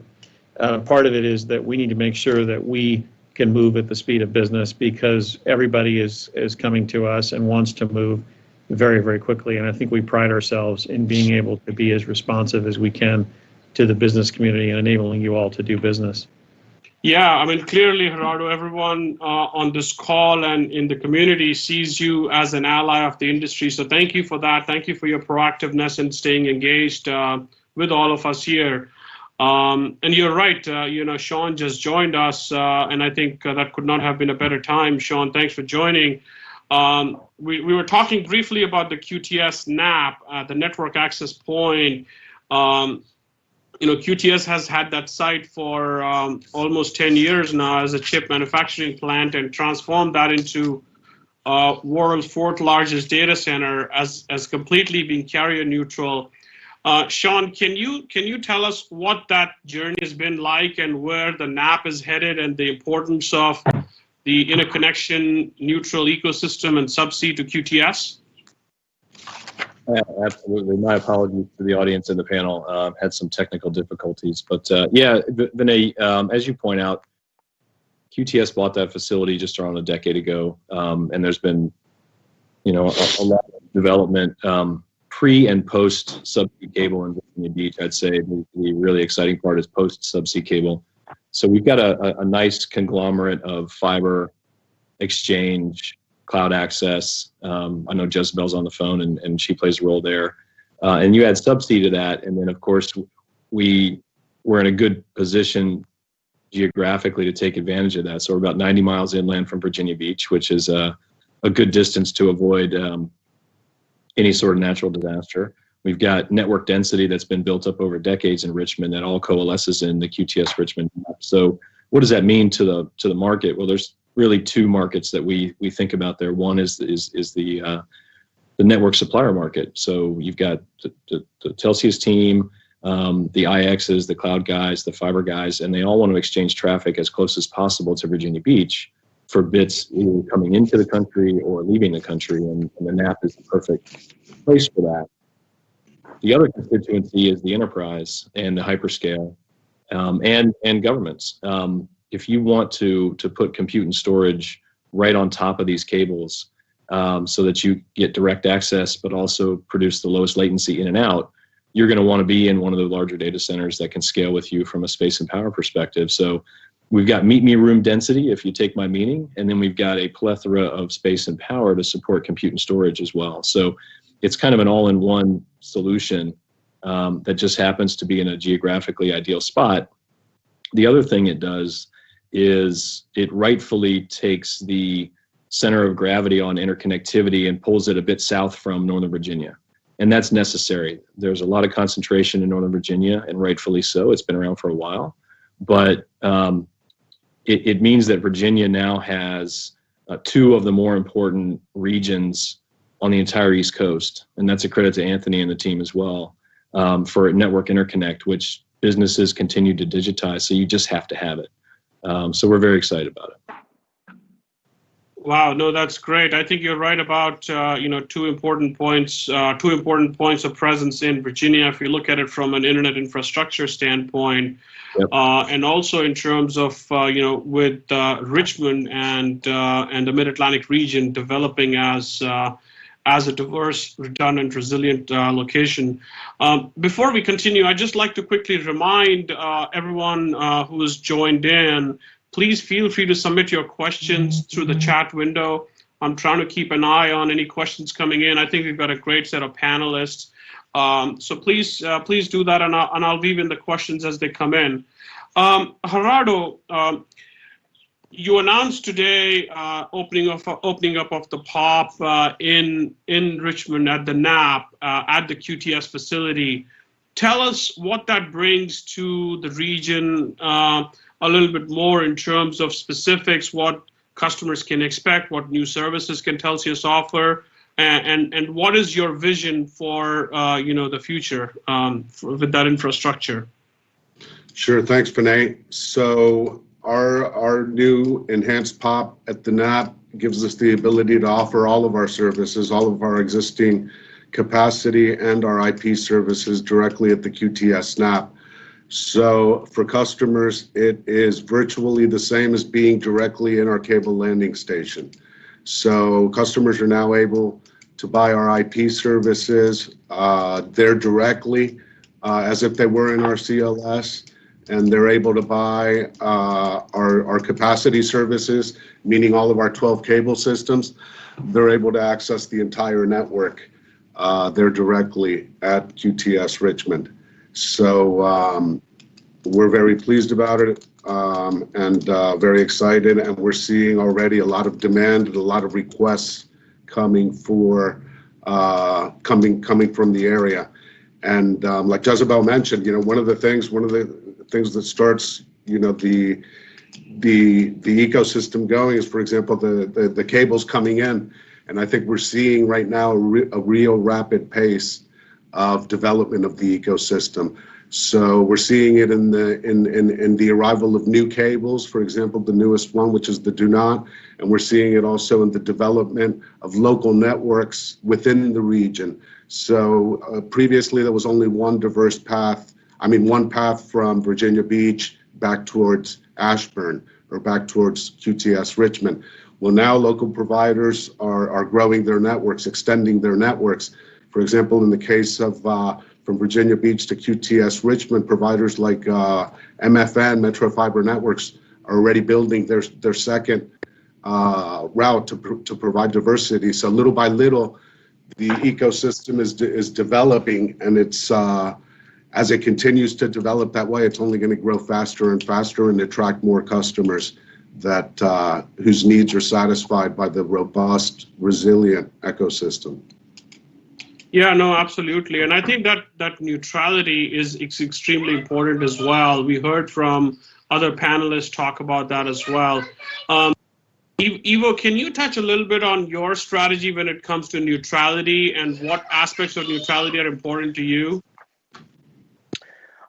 Speaker 8: part of it is that we need to make sure that we can move at the speed of business, because everybody is coming to us and wants to move very, very quickly. And I think we pride ourselves in being able to be as responsive as we can to the business community and enabling you all to do business.
Speaker 2: Yeah, I mean, clearly, Gerardo, everyone on this call and in the community sees you as an ally of the industry. So thank you for that. Thank you for your proactiveness and staying engaged with all of us here. And you're right, you know, Sean just joined us, and I think that could not have been a better time. Sean, thanks for joining. We were talking briefly about the QTS NAP, the network access point. You know, QTS has had that site for almost 10 years now as a chip manufacturing plant, and transformed that into world's fourth largest data center as completely being carrier neutral. Sean, can you tell us what that journey has been like, and where the NAP is headed, and the importance of the interconnection neutral ecosystem and subsea to QTS?
Speaker 9: Absolutely. My apologies to the audience and the panel. Had some technical difficulties, but yeah, Vinay, as you point out, QTS bought that facility just around a decade ago, and there's been, you know, a lot of development pre and post subsea cable in Virginia Beach. I'd say the really exciting part is post subsea cable. So we've got a nice conglomerate of fiber exchange, cloud access. I know Jezebel's on the phone, and she plays a role there. And you add subsea to that, and then of course we're in a good position geographically to take advantage of that. So we're about 90 miles inland from Virginia Beach, which is a good distance to avoid any sort of natural disaster. We've got network density that's been built up over decades in Richmond that all coalesces in the QTS Richmond map. So what does that mean to the market? Well, there's really two markets that we think about there. One is the network supplier market. So you've got the Telxius team, the IXs, the cloud guys, the fiber guys, and they all want to exchange traffic as close as possible to Virginia Beach for bits either coming into the country or leaving the country, and the NAP is the perfect place for that. The other constituency is the enterprise and the hyperscale, and governments. If you want to put compute and storage right on top of these cables, so that you get direct access, but also produce the lowest latency in and out, you're going to want to be in one of the larger data centers that can scale with you from a space and power perspective. So we've got meet me room density, if you take my meaning, and then we've got a plethora of space and power to support compute and storage as well. So it's kind of an all-in-one solution that just happens to be in a geographically ideal spot. The other thing it does is it rightfully takes the center of gravity on interconnectivity and pulls it a bit south from Northern Virginia. And that's necessary. There's a lot of concentration in Northern Virginia, and rightfully so. It's been around for a while. But it means that Virginia now has two of the more important regions on the entire East Coast. And that's a credit to Anthony and the team as well, for network interconnect, which businesses continue to digitize. So you just have to have it. So we're very excited about it.
Speaker 2: Wow, no, that's great. I think you're right about two important points of presence in Virginia. If you look at it from an internet infrastructure standpoint, yep. And also in terms of with Richmond and the Mid-Atlantic region developing as as a diverse, redundant, resilient location. Before we continue, I'd just like to quickly remind everyone who has joined in, please feel free to submit your questions through the chat window. I'm trying to keep an eye on any questions coming in. I think we've got a great set of panelists. So please do that, and I'll weave in the questions as they come in. Gerardo, you announced today opening up of the POP in Richmond at the NAP at the QTS facility. Tell us what that brings to the region a little bit more in terms of specifics, what customers can expect, what new services can Telxius offer, and what is your vision for the future with that infrastructure?
Speaker 4: Sure, thanks, Vinay. So our new enhanced POP at the NAP gives us the ability to offer all of our services, all of our existing capacity and our IP services directly at the QTS NAP. So for customers, it is virtually the same as being directly in our cable landing station. So customers are now able to buy our IP services there directly as if they were in our CLS. And they're able to buy our capacity services, meaning all of our 12 cable systems. They're able to access the entire network there directly at QTS Richmond. So we're very pleased about it and very excited. And we're seeing already a lot of demand and a lot of requests coming for coming from the area. And like Jezebel mentioned, one of the things that starts, the ecosystem going is, for example, the cables coming in, and I think we're seeing right now a real rapid pace of development of the ecosystem. So we're seeing it in the arrival of new cables, for example, the newest one, which is the Do Not, and we're seeing it also in the development of local networks within the region. So previously there was only one path from Virginia Beach back towards Ashburn or back towards QTS Richmond. Well, now local providers are growing their networks, extending their networks. For example, in the case of from Virginia Beach to QTS Richmond, providers like MFN, Metro Fiber Networks, are already building their second route to provide diversity. So little by little, the ecosystem is developing, and it's as it continues to develop that way, it's only going to grow faster and faster and attract more customers that whose needs are satisfied by the robust, resilient ecosystem.
Speaker 2: Yeah, no, absolutely. And I think that neutrality is extremely important as well. We heard from other panelists talk about that as well. Ivo, can you touch a little bit on your strategy when it comes to neutrality and what aspects of neutrality are important to you?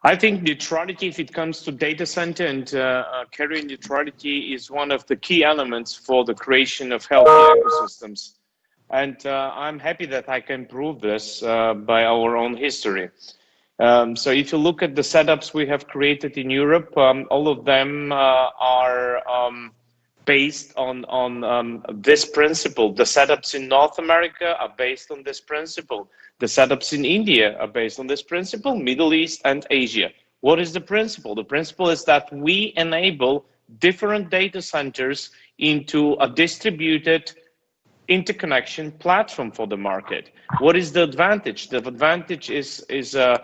Speaker 6: I think neutrality, if it comes to data center and carrier neutrality, is one of the key elements for the creation of healthy ecosystems. And I'm happy that I can prove this by our own history. So if you look at the setups we have created in Europe, all of them are based on this principle. The setups in North America are based on this principle. The setups in India are based on this principle, Middle East and Asia. What is the principle? The principle is that we enable different data centers into a distributed interconnection platform for the market. What is the advantage? The advantage is a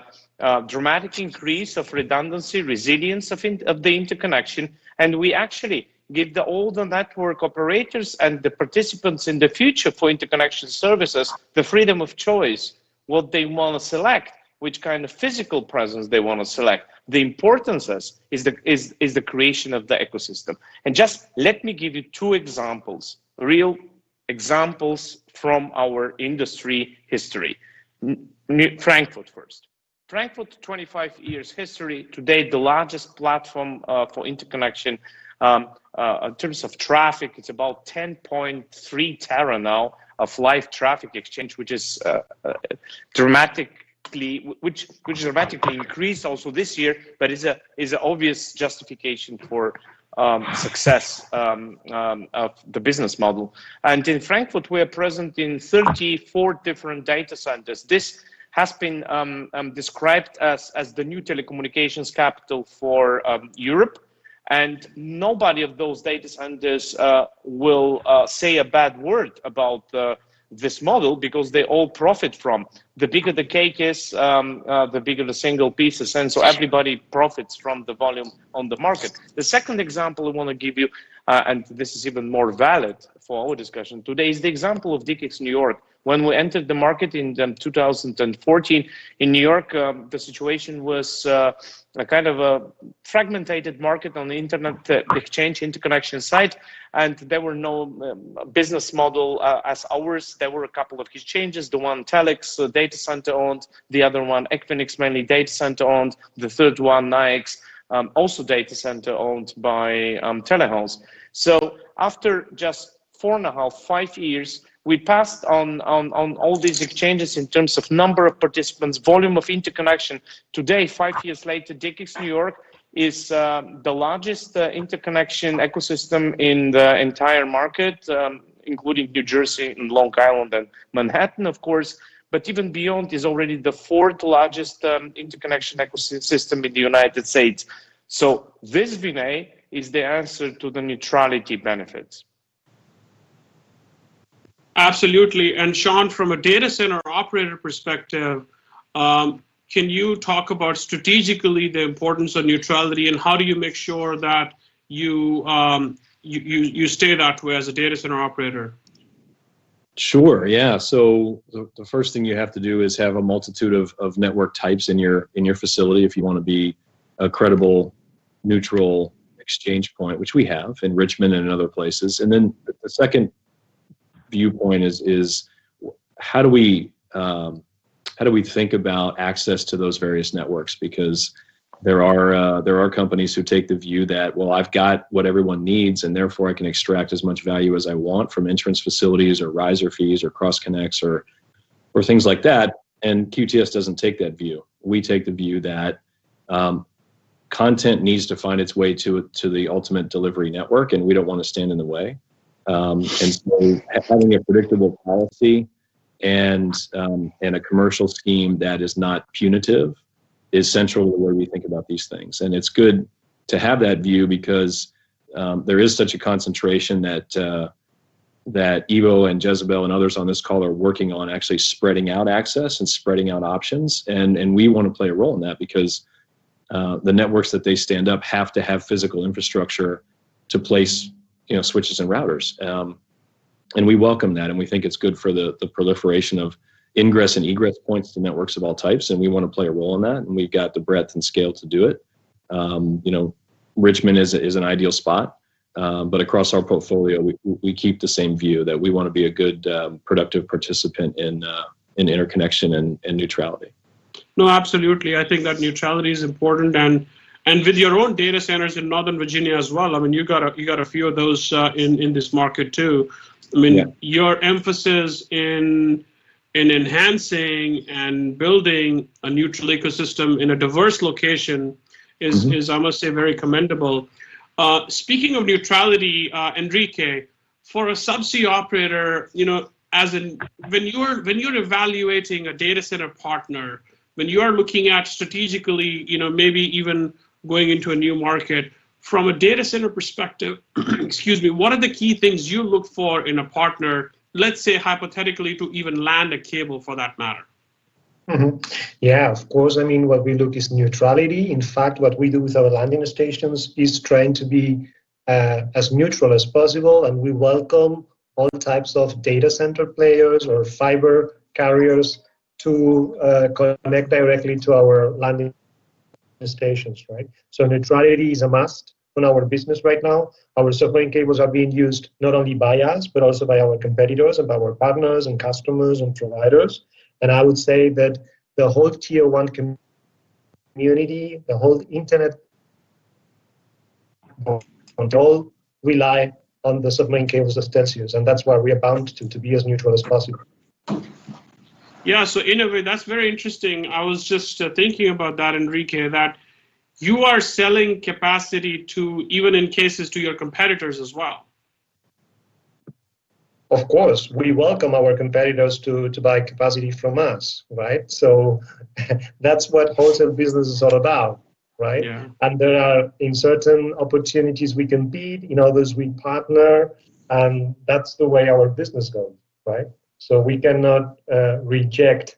Speaker 6: dramatic increase of redundancy, resilience of the interconnection, and we actually give all the network operators and the participants in the future for interconnection services the freedom of choice, what they want to select, which kind of physical presence they want to select. The importance is the creation of the ecosystem. And just let me give you two examples, real examples from our industry history. Frankfurt first. Frankfurt, 25 years history, today the largest platform for interconnection. In terms of traffic, it's about 10.3 tera now of live traffic exchange, which is dramatically increased also this year, but is an obvious justification for success of the business model. And in Frankfurt, we are present in 34 different data centers. This has been described as the new telecommunications capital for Europe. And nobody of those data centers will say a bad word about this model, because they all profit from. The bigger the cake is, the bigger the single pieces, and so everybody profits from the volume on the market. The second example I want to give you, and this is even more valid for our discussion today, is the example of DKX New York. When we entered the market in 2014 in New York, the situation was a kind of a fragmented market on the internet exchange interconnection side, and there were no business model as ours. There were a couple of exchanges, the one Telxius data center owned, the other one Equinix mainly data center owned, the third one NYX also data center owned by Telehouse. So after just 4.5-5 years, we passed on all these exchanges in terms of number of participants, volume of interconnection. Today, 5 years later, DKX New York is the largest interconnection ecosystem in the entire market, including New Jersey and Long Island and Manhattan, of course. But even beyond, is already the 4th largest interconnection ecosystem in the United States. So this, Vinay, is the answer to the neutrality benefits.
Speaker 2: Absolutely. And Sean, from a data center operator perspective, can you talk about strategically the importance of neutrality, and how do you make sure that you stay that way as a data center operator?
Speaker 9: Sure. Yeah. So the first thing you have to do is have a multitude of network types in your facility if you want to be a credible, neutral exchange point, which we have in Richmond and in other places. And then the second viewpoint is how do we think about access to those various networks? Because there are companies who take the view that, well, I've got what everyone needs, and therefore I can extract as much value as I want from entrance facilities or riser fees or cross connects or things like that. And QTS doesn't take that view. We take the view that content needs to find its way to the ultimate delivery network, and we don't want to stand in the way. And so having a predictable policy and a commercial scheme that is not punitive is central to the way we think about these things. And it's good to have that view because there is such a concentration that Evo and Jezebel and others on this call are working on actually spreading out access and spreading out options. And we want to play a role in that because the networks that they stand up have to have physical infrastructure to place switches and routers. And we welcome that, and we think it's good for the proliferation of ingress and egress points to networks of all types, and we want to play a role in that, and we've got the breadth and scale to do it. Richmond is an ideal spot, but across our portfolio, we keep the same view that we want to be a good, productive participant in interconnection and neutrality.
Speaker 2: No, absolutely. I think that neutrality is important, and with your own data centers in Northern Virginia as well. I mean, you got a few of those in this market too. I mean, yeah. Your emphasis in enhancing and building a neutral ecosystem in a diverse location is I must say, very commendable. Speaking of neutrality, Enrique, for a subsea operator, when you're evaluating a data center partner, when you are looking at strategically, maybe even going into a new market, from a data center perspective, excuse me, what are the key things you look for in a partner, let's say hypothetically, to even land a cable for that matter?
Speaker 3: Mm-hmm. Yeah, of course. I mean, what we look is neutrality. In fact, what we do with our landing stations is trying to be as neutral as possible, and we welcome all types of data center players or fiber carriers to connect directly to our landing stations, right? So neutrality is a must on our business right now. Our submarine cables are being used not only by us, but also by our competitors and by our partners and customers and providers. And I would say that the whole tier one community, the whole internet control rely on the submarine cables of Telxius, and that's why we are bound to be as neutral as possible.
Speaker 2: Yeah, so in a way, that's very interesting. I was just thinking about that, Enrique, that you are selling capacity to, even in cases, to your competitors as well.
Speaker 3: Of course, we welcome our competitors to buy capacity from us, right? So that's what wholesale business is all about, right?
Speaker 2: Yeah.
Speaker 3: And there are, in certain opportunities we compete, in others we partner, and that's the way our business goes, right? So we cannot reject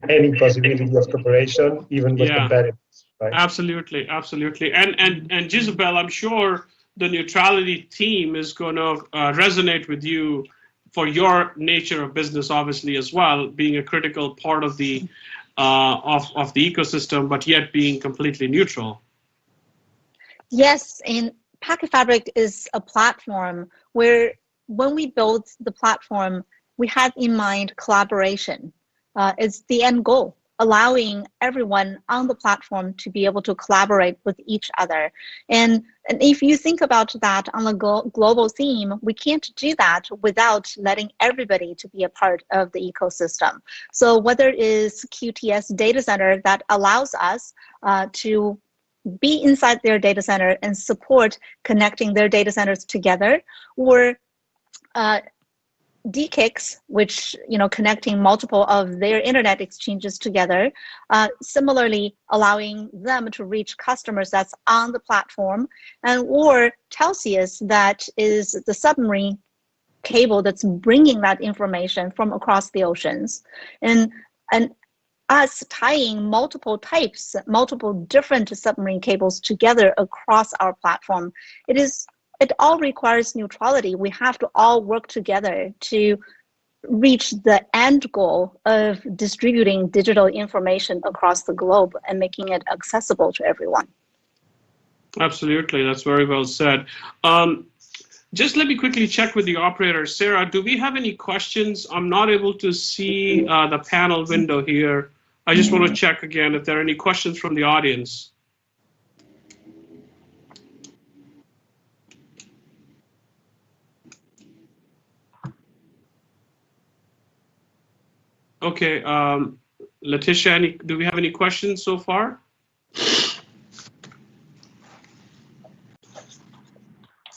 Speaker 3: any possibility of cooperation, even with competitors, right?
Speaker 2: Absolutely, absolutely. And Jisabel, I'm sure the neutrality theme is going to resonate with you for your nature of business, obviously, as well, being a critical part of the of the ecosystem, but yet being completely neutral.
Speaker 7: Yes, and Packet Fabric is a platform where when we built the platform, we had in mind collaboration. It's the end goal, allowing everyone on the platform to be able to collaborate with each other. And if you think about that on a global theme, we can't do that without letting everybody to be a part of the ecosystem. So whether it is QTS data center that allows us to be inside their data center and support connecting their data centers together, or DKICs, which, you know, connecting multiple of their internet exchanges together, similarly allowing them to reach customers that's on the platform, and or Telxius, that is the submarine cable that's bringing that information from across the oceans, and us tying multiple types, multiple different submarine cables together across our platform. It all requires neutrality. We have to all work together to reach the end goal of distributing digital information across the globe and making it accessible to everyone.
Speaker 2: Absolutely, that's very well said. Just let me quickly check with the operator. Sarah, do we have any questions? I'm not able to see the panel window here. I just want to check again if there are any questions from the audience. Okay, Letitia, do we have any questions so far?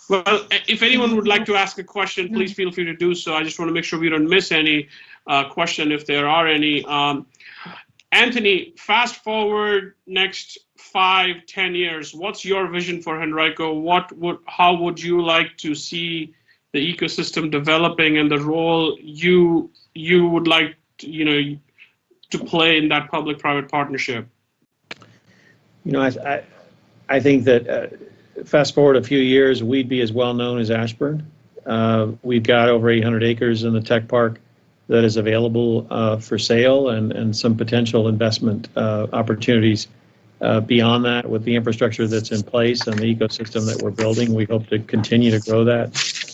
Speaker 2: Well, if anyone would like to ask a question, please feel free to do so. I just want to make sure we don't miss any question if there are any. Anthony, fast forward next 5-10 years, what's your vision for Henrico? How would you like to see the ecosystem developing and the role you would like to play in that public-private partnership?
Speaker 8: You know, I think that fast forward a few years, we'd be as well known as Ashburn. We've got over 800 acres in the tech park that is available for sale, and some potential investment opportunities beyond that with the infrastructure that's in place and the ecosystem that we're building. We hope to continue to grow that.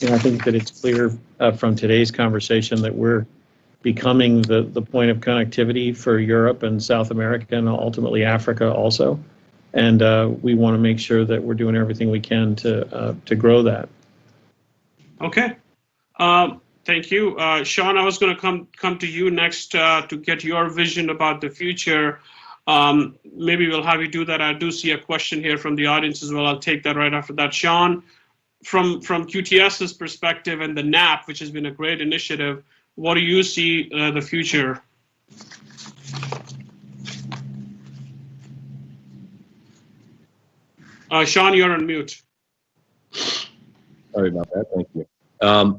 Speaker 8: And I think that it's clear from today's conversation that we're becoming the point of connectivity for Europe and South America and ultimately Africa also. And we want to make sure that we're doing everything we can to grow that. Okay. Thank you. Sean, I was going to come to you next to get your vision about the future. Maybe we'll have you do that. I do see a question here from the audience as well. I'll take that right after that. Sean, from QTS's perspective and the NAP, which has been a great initiative, what do you see the future? Sean, you're on mute.
Speaker 9: Sorry about that. Thank you.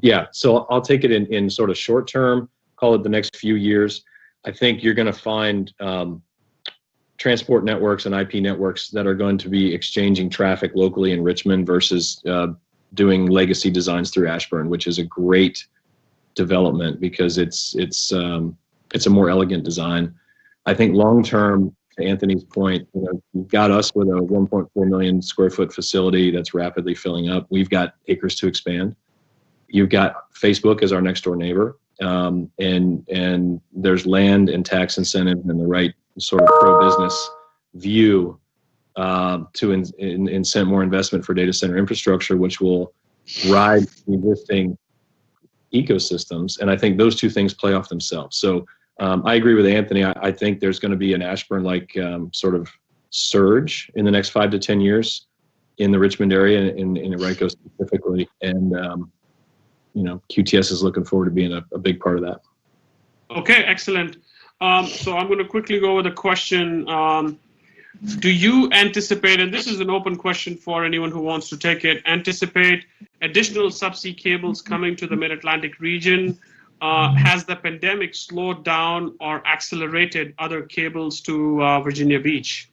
Speaker 9: Yeah, so I'll take it in sort of short term, call it the next few years. I think you're going to find transport networks and IP networks that are going to be exchanging traffic locally in Richmond versus doing legacy designs through Ashburn, which is a great development because it's a more elegant design. I think long term, to Anthony's point, you've got us with a 1.4 million square foot facility that's rapidly filling up. We've got acres to expand. You've got Facebook as our next door neighbor, and there's land and tax incentive and the right sort of pro-business view to incent more investment for data center infrastructure, which will ride existing ecosystems. And I think those two things play off themselves. So I agree with Anthony. I think there's going to be an Ashburn-like sort of surge in the next 5 to 10 years in the Richmond area, in Henrico specifically. And, QTS is looking forward to being a big part of that.
Speaker 2: Okay, excellent. So I'm going to quickly go with a question. Do you anticipate, and this is an open question for anyone who wants to take it, anticipate additional subsea cables coming to the Mid-Atlantic region? Has the pandemic slowed down or accelerated other cables to Virginia Beach?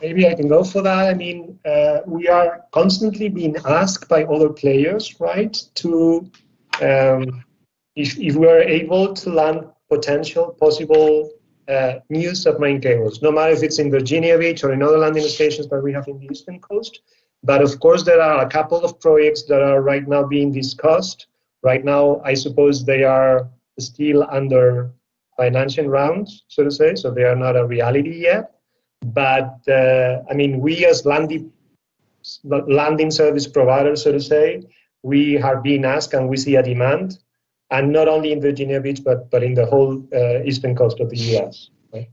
Speaker 3: Maybe I can go for that. I mean, we are constantly being asked by other players, right, to if we are able to land possible new submarine cables, no matter if it's in Virginia Beach or in other landing stations that we have in the eastern coast. But of course, there are a couple of projects that are right now being discussed. Right now, I suppose they are still under financing rounds, so to say, so they are not a reality yet. But I mean, we as landing service providers, so to say, we are being asked and we see a demand, and not only in Virginia Beach, but in the whole eastern coast of the US. Right?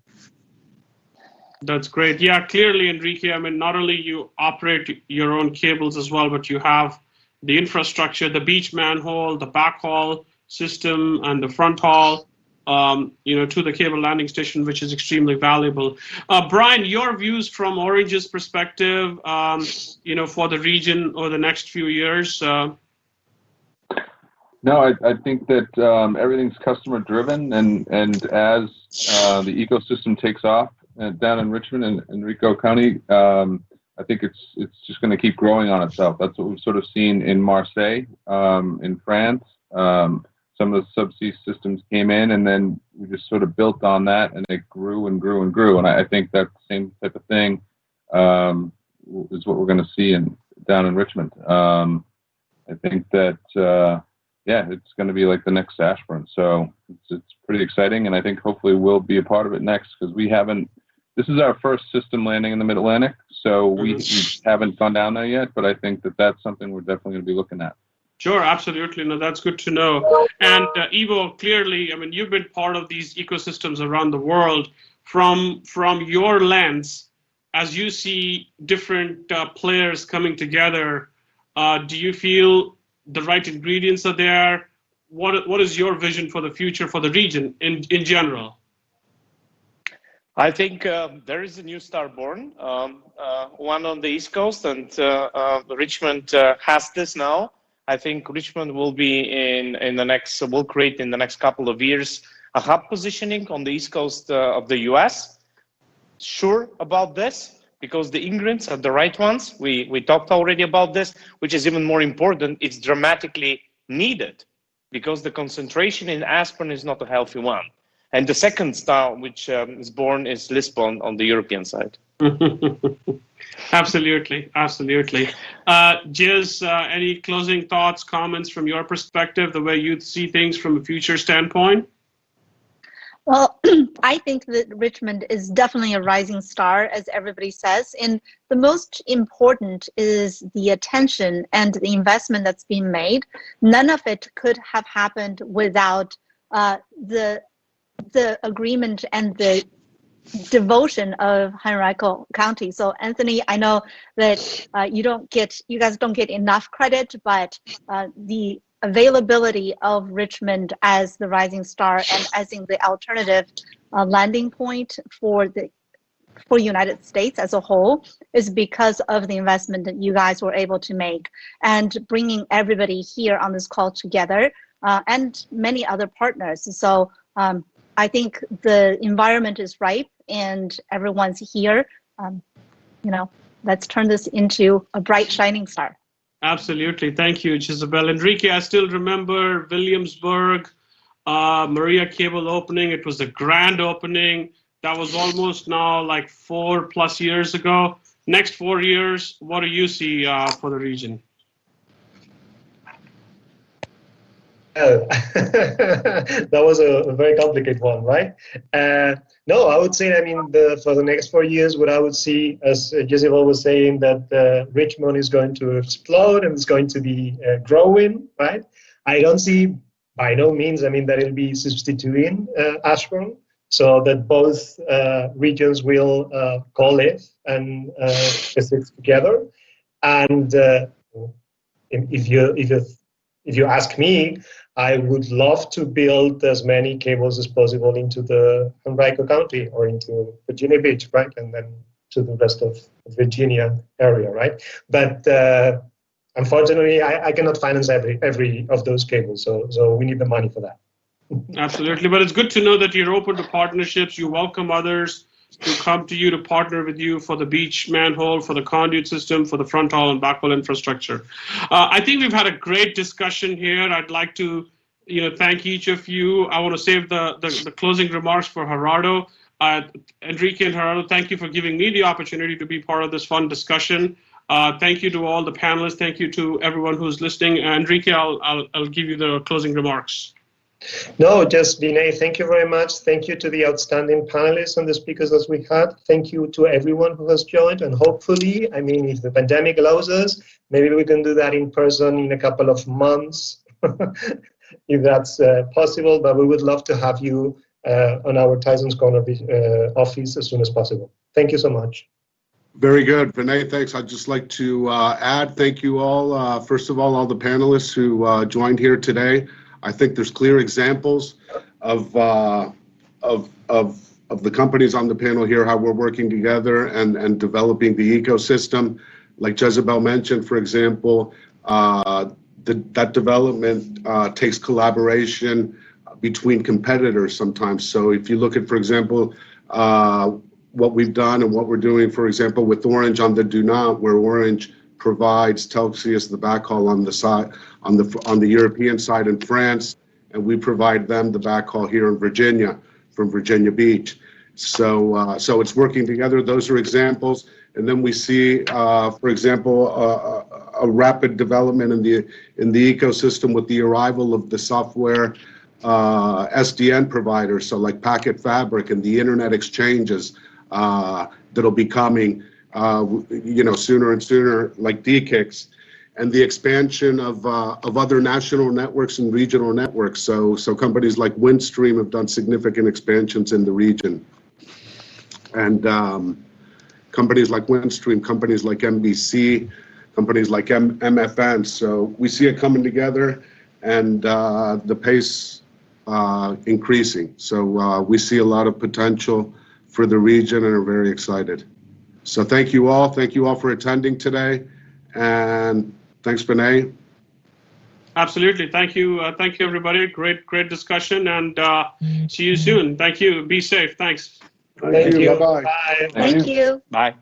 Speaker 2: That's great. Yeah, clearly, Enrique, I mean, not only you operate your own cables as well, but you have the infrastructure, the beach manhole, the backhaul system, and the front haul, to the cable landing station, which is extremely valuable. Brian, your views from Orange's perspective, for the region over the next few years?
Speaker 5: No, I think that everything's customer driven, and as the ecosystem takes off down in Richmond and Henrico County, I think it's just going to keep growing on itself. That's what we've sort of seen in Marseille, in France. Some of the subsea systems came in, and then we just sort of built on that, and it grew and grew and grew. And I think that same type of thing is what we're going to see down in Richmond. I think that it's going to be like the next Ashburn. So it's pretty exciting, and I think hopefully we'll be a part of it next, because we haven't. This is our first system landing in the Mid-Atlantic, so we haven't gone down there yet. But I think that that's something we're definitely going to be looking at.
Speaker 2: Sure, absolutely. No, that's good to know. And Ivo, clearly, I mean, you've been part of these ecosystems around the world. From your lens, as you see different players coming together, do you feel the right ingredients are there? What is your vision for the future for the region in general?
Speaker 6: I think there is a new star born, one on the East Coast, and Richmond has this now. I think Richmond will be will create in the next couple of years a hub positioning on the East Coast of the US. Sure about this, because the ingredients are the right ones. We talked already about this, which is even more important. It's dramatically needed, because the concentration in Aspen is not a healthy one. And the second star, which is born, is Lisbon on the European side.
Speaker 2: Absolutely. Giz, any closing thoughts, comments from your perspective, the way you see things from a future standpoint?
Speaker 7: Well, I think that Richmond is definitely a rising star, as everybody says. And the most important is the attention and the investment that's being made. None of it could have happened without the agreement and the devotion of Henrico County. So Anthony, I know that you guys don't get enough credit, but the availability of Richmond as the rising star and as in the alternative landing point for United States as a whole is because of the investment that you guys were able to make, and bringing everybody here on this call together and many other partners. So I think the environment is ripe and everyone's here. Let's turn this into a bright, shining star.
Speaker 2: Absolutely. Thank you, Jezebel. Enrique, I still remember Williamsburg, Maria Cable opening. It was a grand opening. That was almost now like 4+ years ago. Next 4 years, what do you see for the region?
Speaker 3: That was a very complicated one, right? No, I would say, for the next 4 years, what I would see, as Jezebel was saying, that Richmond is going to explode and it's going to be growing, right? I don't see by no means, I mean, that it'll be substituting Ashburn, so that both regions will co-live and exist together. And if you ask me, I would love to build as many cables as possible into the Henrico County or into Virginia Beach, right, and then to the rest of Virginia area, right? But unfortunately, I cannot finance every of those cables, so we need the money for that.
Speaker 2: Absolutely, but it's good to know that you're open to partnerships. You welcome others to come to you to partner with you for the beach manhole, for the conduit system, for the front haul and backhaul infrastructure. I think we've had a great discussion here. I'd like to, thank each of you. I want to save the closing remarks for Gerardo. Enrique and Gerardo, thank you for giving me the opportunity to be part of this fun discussion. Thank you to all the panelists. Thank you to everyone who's listening. Enrique, I'll give you the closing remarks.
Speaker 3: No, just Vinay, thank you very much. Thank you to the outstanding panelists and the speakers that we had. Thank you to everyone who has joined. And hopefully, I mean, if the pandemic allows us, maybe we can do that in person in a couple of months, if that's possible. But we would love to have you on our Tyson's Corner office as soon as possible. Thank you so much.
Speaker 4: Very good. Vinay, thanks. I'd just like to add thank you all. First of all the panelists who joined here today. I think there's clear examples of the companies on the panel here, how we're working together and developing the ecosystem. Like Jezebel mentioned, for example, that development takes collaboration between competitors sometimes. So if you look at, for example, what we've done and what we're doing, for example, with Orange on the Do Not, where Orange provides Telxius the backhaul on the side, on the European side in France, and we provide them the backhaul here in Virginia from Virginia Beach. So it's working together. Those are examples. And then we see, for example, a rapid development in the ecosystem with the arrival of the software SDN providers, so like Packet Fabric and the internet exchanges that'll be coming, sooner and sooner, like DKICs, and the expansion of other national networks and regional networks. So companies like Windstream have done significant expansions in the region, and companies like Windstream, companies like NBC, companies like MFN. So we see it coming together, and the pace increasing. So we see a lot of potential for the region and are very excited. So thank you all. Thank you all for attending today. And thanks, Vinay.
Speaker 2: Absolutely. Thank you. Thank you, everybody. Great discussion, and see you soon. Thank you. Be safe. Thanks.
Speaker 4: Thank you. Bye-bye.
Speaker 3: Bye.
Speaker 7: Thank you.
Speaker 6: Bye.